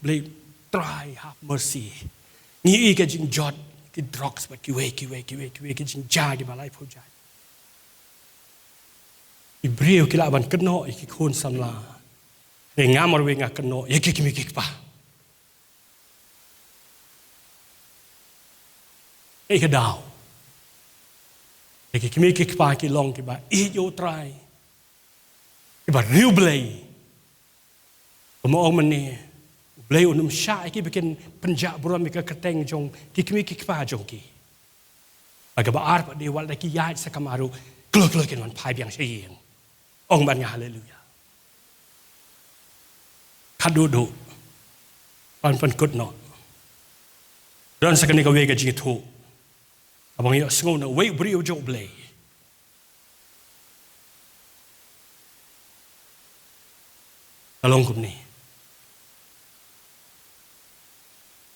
blai try have mercy ni I ka jing jot ki drugs ba ki we ki jingja ki balai phojai Ibreu ki Laban keno ki khon samla re ngamor we nga keno ye ki Kmie pa e ka daw e ki Kmie pa ki long ki ba I yo try ki ba riu blai mo ong mani blai unum sha ki bikin penjak buram ka keteng jong ki Kmie pa jong ki aga ba ar pa de wal ki yai sakamaru klok kin wan phai biang Shadien Ông ban nhà hallelujah. Kadudu. Pan Kumno. Dan sekali kau wega jing tu. Abang yo sengon na wei brio jo blai. Kalong kum ni.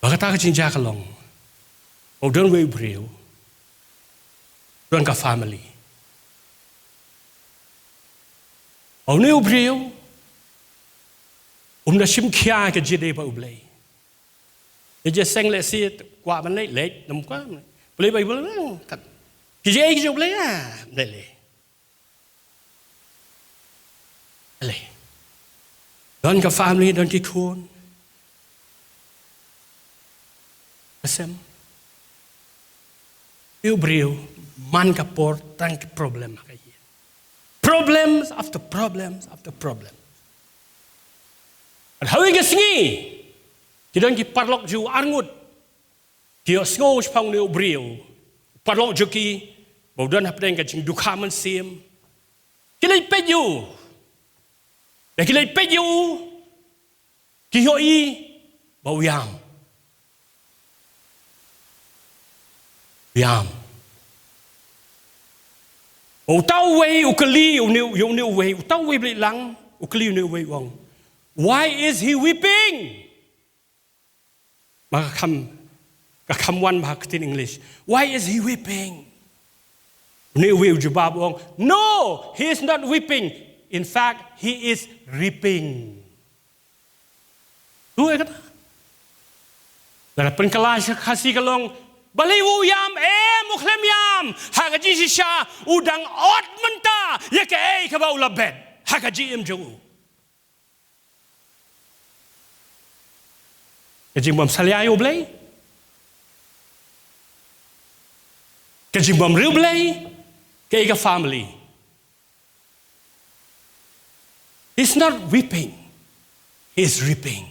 Bagata ka jing ja kalong. O dan wei brio. Dan ka family. Ông nêu brio, đã sim kia cái gì đây bảo lấy, bây giờ sang lại xí qua bên lấy nằm quá, lấy bài bữa cái gì cái gì lấy à, lấy, đón cái family đón cái khuôn, xem, nêu brio, man cái port tăng cái problem cái gì. Problems after problems after problems. And how is it? Kita ni parlok ju arngut. Kita sengo sepang ni brio. Parlok ju ki. Baudan apa yang kacing Dkhar mensim. Kita ipet ju. Dan kita ipet ju. Kita bau yam. Yam. Utau wei ukali uniu wei utau wei beli lang ukali uniu wei wong. Why is he weeping? Maka kam wan bahasa English. Why is he weeping? Uniu wei jawab wong. No, he is not weeping. In fact, he is reaping. Tu kata. Dalam penkelas Khasi kalong Bali yam muklem yam hagaji sisha udang ot menta ya ke ka ba ulabed hagaji jo kajing bom saliayo blai kajing bom riu blai ke ka family he's not weeping he's reaping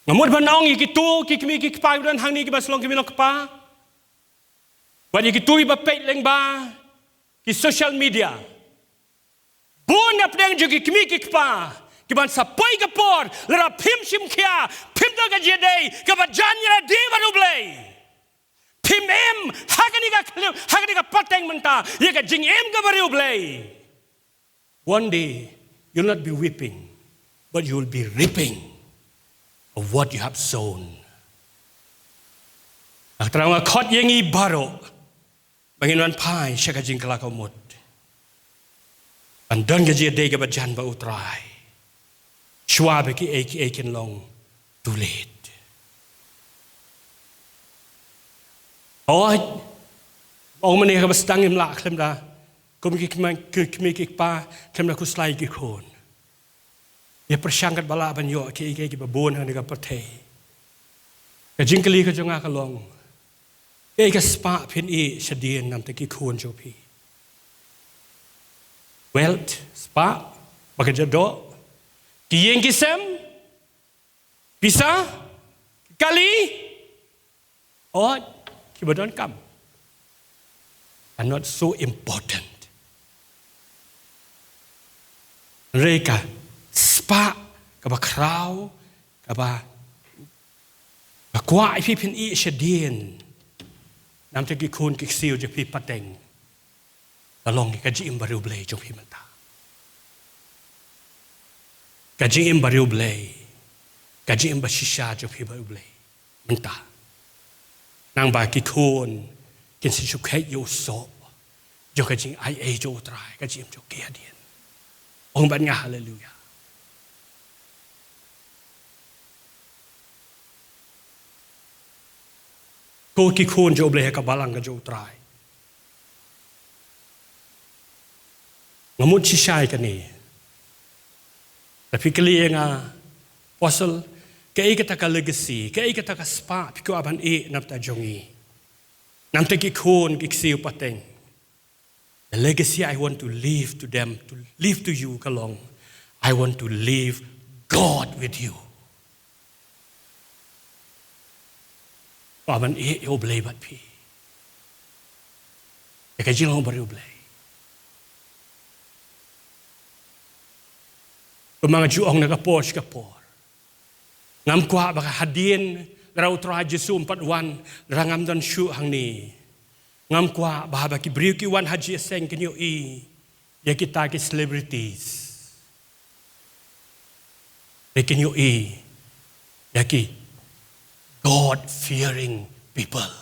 ngamut banong ikitu ki Kmie pa dan hang ni ki baslong ki minok pa Wadi kitui ba pet leng ba ki social media. Bun ap deng ju ki Kmie pa. Ki ban sapoi ka por lera phim sim khia phim to ka jedei ka ba janya di baru blai. Phim hakani ka pateng menta ye ka jing ka baru blai. One day you'll not be weeping but you will be reaping of what you have sown. Terang khot yengi baro. Banginan pai syaka jing kelakau mut. Andan gaji day ka bajan ba utrai. Shwa ba ki ekin long too late. Oh mani ka bastang imla klem da. Kum ki Kmie pa klem da kuslai ki khon. Ya persangkat bala ban yo ki babon han ka pathe. Ka jing kali ka jonga ka long. Cái Spah Phin Shadien nam te ki khôn cho pi. wealth Spah bagajado kiyeng kisem bisa kali or kibadon come are not so important. Mereka Spah kaba krau kaba bakwa ipi Phin i Shadien nam te ki kun ki siu je pi pateng along ka ji imbaru blay jong pi manta ka ji imbaru blay ka ji imba shisha jong pi baru blay manta nang ba ki kun kin si chu khay yo so jo ka ji ai ai jo trai ka ji im jo kia dien ong ban nga hallelujah. Ko ki kun jo blay ka balang ka jo trai ngamut shisha ka ni tapi kali nga apostle kay kita ka legacy kay kita ka Spah piko aban napta jongi namta ki kun ki siu pateng. The legacy I want to leave to them, to leave to you kalong, I want to leave God with you. Aban yo blay bat pi. Kay Shillong baru blay. Mga Jong nakapos kapor. Ngam kwa baka hadien raw tra Jesu 41 rangam dan syu hang ni. Ngam kwa bahaba ki briu ki wan haji seng kinyo ya kita ki celebrities. Kinyo ya ki God fearing people.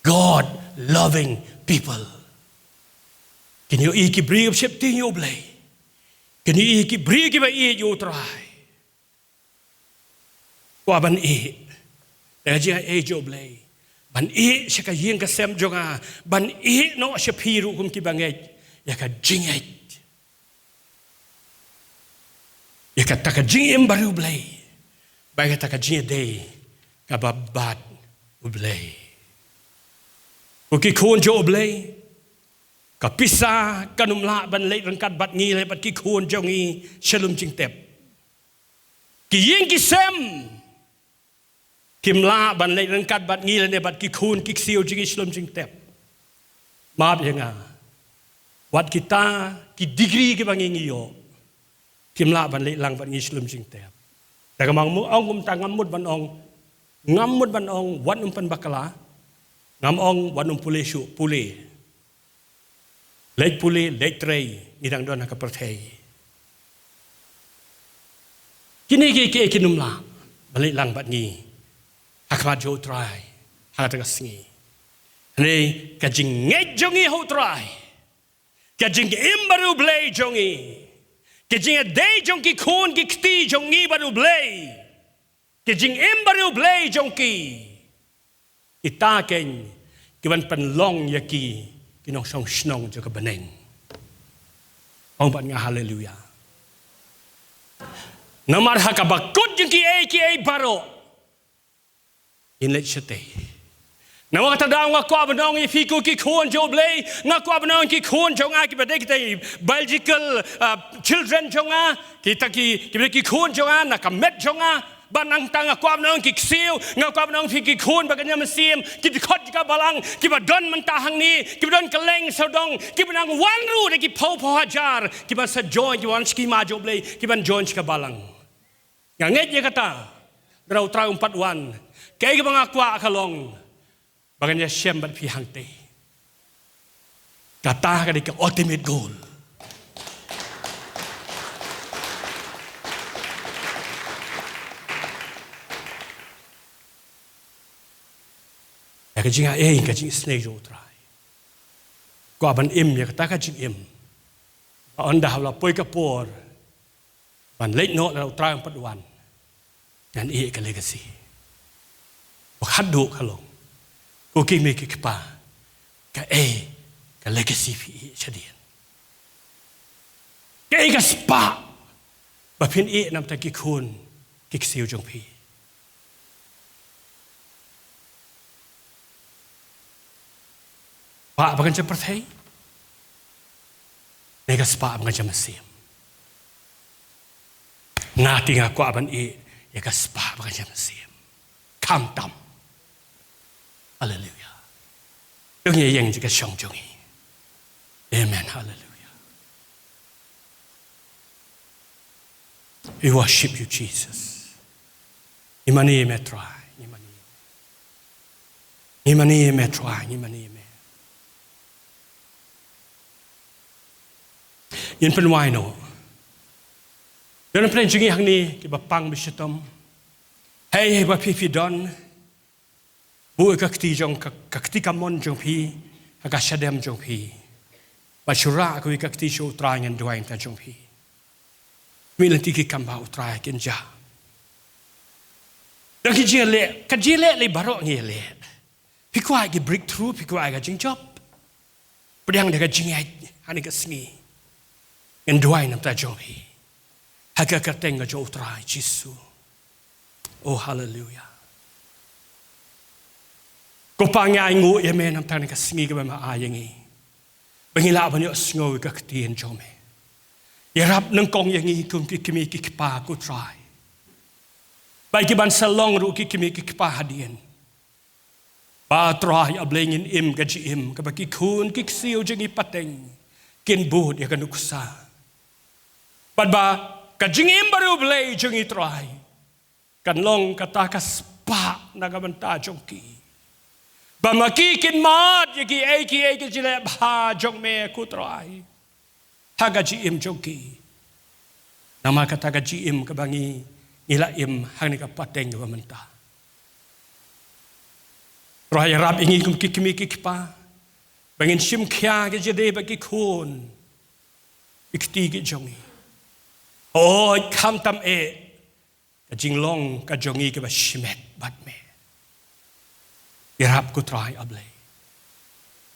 God loving people. Kinyo ki briu ship ti yo blay. Kinyo ki briu ki ba yo try. Kwa ban Aja jo blay. Ban siya ka yeng ka sem jonga. Ban no siya piru kum ki banget. Ya ka jinget. Ya ka taka jingem baru blay. Baga taka jinget day. Ka babat blay. Uki kun jo blay. Ka pisa kanumla ban lay rangkat bat ngi lay bat ki kun jongi shalom jing tep. Ki yeng ki sem. Kim Laban lay rangkat bat ngil ne bat ki kun ki siu jing Islam jing tep. Maaf ya nga. Wat kita ki degree ki bangingiyo. Kim Laban lay lang bat Islam jing tep. Daga mang mu ong ta ngamut ban ong wan umpan bakala. Ngam ong wan pule shu pule. Lek pule lek trei ngidang don ka perthei. Kini ki kinumla balik lang bat ngi. Hakmat jo try, hakat singi. Ni kajing ngej jongi ho try, kajing imbaru blay jongi, kajing a day jongi kun gikti jongi baru blay, kajing imbaru blay jongi. Kita ken kiban penlong yaki kinong song snong jo kabaneng. Ong bat nga hallelujah. Namar hakabakut jongi ki baro. Inlet siya na mga tadang nga kwa banong ifiku ki kun jo blay nga kwa banong ki kun jo nga kibadek tay biological children jo nga kita ki kun jo nga nakamet jo nga banang tanga kwa banong ki ksiu nga kwa banong ki kun baganya mesim ki dikot ka balang ki badon mentahang ni ki badon keleng sodong ki banang wanru de ki pau hajar ki ban sa join ki wan ski ma jo blay ki ban join ka balang nga nget ye kata draw tra 41 kaya mga kwa kalong baganya siyem bat pihang te kata ka di ka ultimate goal ya ka jinga ka jing snake jo try kwa ban ya kata ka jing onda hawla poi ka por ban late no la try 41 dan ka legacy Wakadu kalong, kuki meki kpa, ka legacy fi Shadien. Ka Spah, ba Phin nam ta ki kun, ki siu jong pi. Pa bagan sa perthei, Nega Spah mga jamasim. Ngati nga ko aban ya ka Spah mga jamasim. Kamtam. Hallelujah. Yung yang jika Shong Jongi. Amen. Hallelujah. We worship you, Jesus. Imani me try. Imani me try. Imani me. Yin pen wai no. Dalam plan jengi hang ni ki bapang bisyatom. Hey ba pi don. Bu kakti jong kakti kamon jong pi aga Shadien jong pi. Ba shura ko kakti sho trai ngan duain ta jong pi. Mi lanti ki kamba utrai ken ja. Dan ki jele le barok ngi le. Pi kwai ki breakthrough pi kwai ga jing job. Pedang de ga jing ai ani ka sngi. Ngan duain nam ta jong pi. Haga kateng ga jo utrai Jesu. Oh hallelujah. Ko pangya ngu ye men nam tan ka sngi ka ma ayangi. Bangila ban yo sngo ka ktien jome. Ye rap nang kong yangi kum ki Kmie ki pa ko try. Bai ki ban Shillong ru ki Kmie ki pa Hadien. Ba try ablengin im ka ji im ka ba ki khun ki siu jingi pateng. Kin bud ya ka nuksa. Bad ba ka jingim baru blay jingi try. Kan long kata ka Spah na ka banta jongki. Bamakikin mat yaki eki jile ba jong me kutrai haga ji im joki nama kata ga ji im kabangi ila im hang ni ka pateng ga menta raya rab ingi kum Kmie ki pa bangin sim khya ga jede ba ki khon ikti gi jongi oi kham tam e ka jinglong ka jongi ka ba shimet bat me Irap ko try ablay.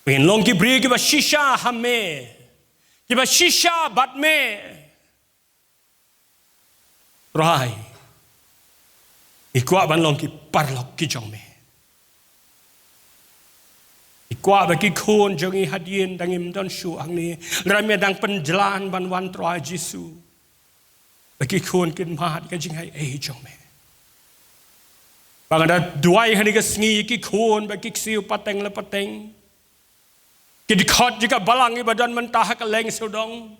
When long ki bri ki ba shisha hame. Ki ba shisha bat me. Try. Ikwa ban long ki parlok ki jong me. Ikwa ba ki khon jongi Hadien dangim don shu ang ni. Rame dang penjalan ban wan try Jesu. Ba ki khon kin mat ka jing hai jong me. Bangada duai hani ka sngi ki khon ba ki siu pateng la pateng ki dikhot jika balang i badan mentah ka leng sudong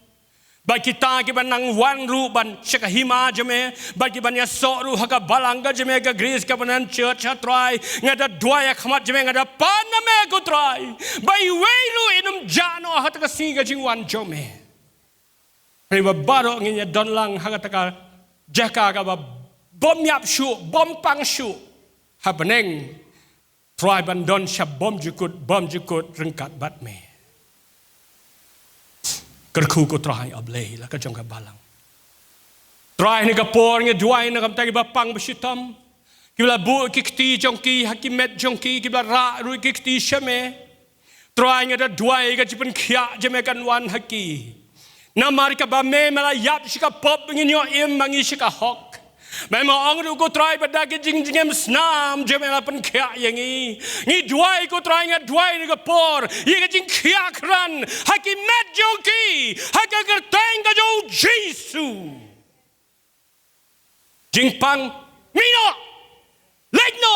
ba kita ki banang wan ru ban shakahima jame ba ki ban ya so ru ha ka balang ga jame ka gris ka banan church ha try ngada duai khmat jame ngada pan na me ko try ba i weilu inum jano ha ta si ga jing wan jome riba baro nginya don lang ha ka jaka ka ba bom yap shu bom pang shu Habaneng try bandon shab bom jukut rengkat bat me. Kerku ko try ablay la ka jong ka balang. Try ni ka por nge duai na kam tagi bapang besitam. Kibla bu kikti jongki hakimet jongki kibla ra ru kikti shame. Try nge da duai ka jipen khia jeme kan wan haki. Namar ka ba me mala yap shika pop ngin yo im mangi shika hok. Memang orang tu ko try pada ke jing snam jemela pen khia yangi ngi duai ko try ngat duai ni ko por ye ke jing khia kran hakimet joki hakak teng ka jo Jesu jing pang mino legno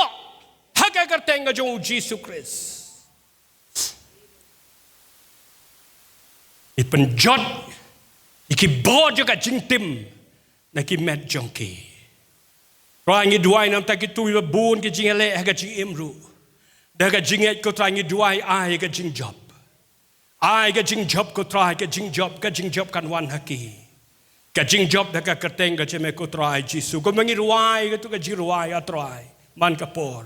hakak teng ka jo Jesu Christ ipen jot iki bo jo ka jing tim na ki met joki Rangi duai nam tak itu iba bun ke jing ele ha jing imru. Da ka jing et ko rangi duai ai ka jing job. Ai ka jing job ko try ka jing job kan wan haki. Ka jing job da ka kateng ka cheme ko try Jesu. Ko mangi ruai ka tu ka jing ruai a try. Man ka por.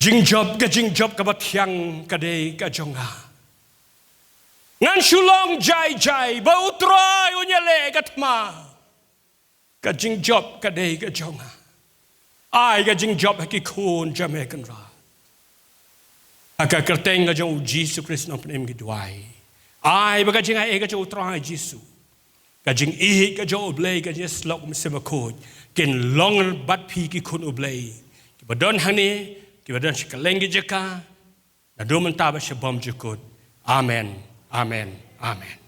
Jing job ka bathyang ka de ka jonga. Ngan shulong jai ba utrai unyele ka tma. Ka jing job ka day ka jonga. Ai ka jing job haki khon jame kan ra. Aka kerteng ka jong Jesu Christ nam pnem gidwai. Ai ba ka jing ai ka jo try Jesu. Ka jing I ka jo oblay ka jes lok misema khoj. Ken long bat phi ki khon oblay. Ki badon hani ki badon shikaleng gi jaka. Na do man ta ba shabam jukut. Amen. Amen. Amen.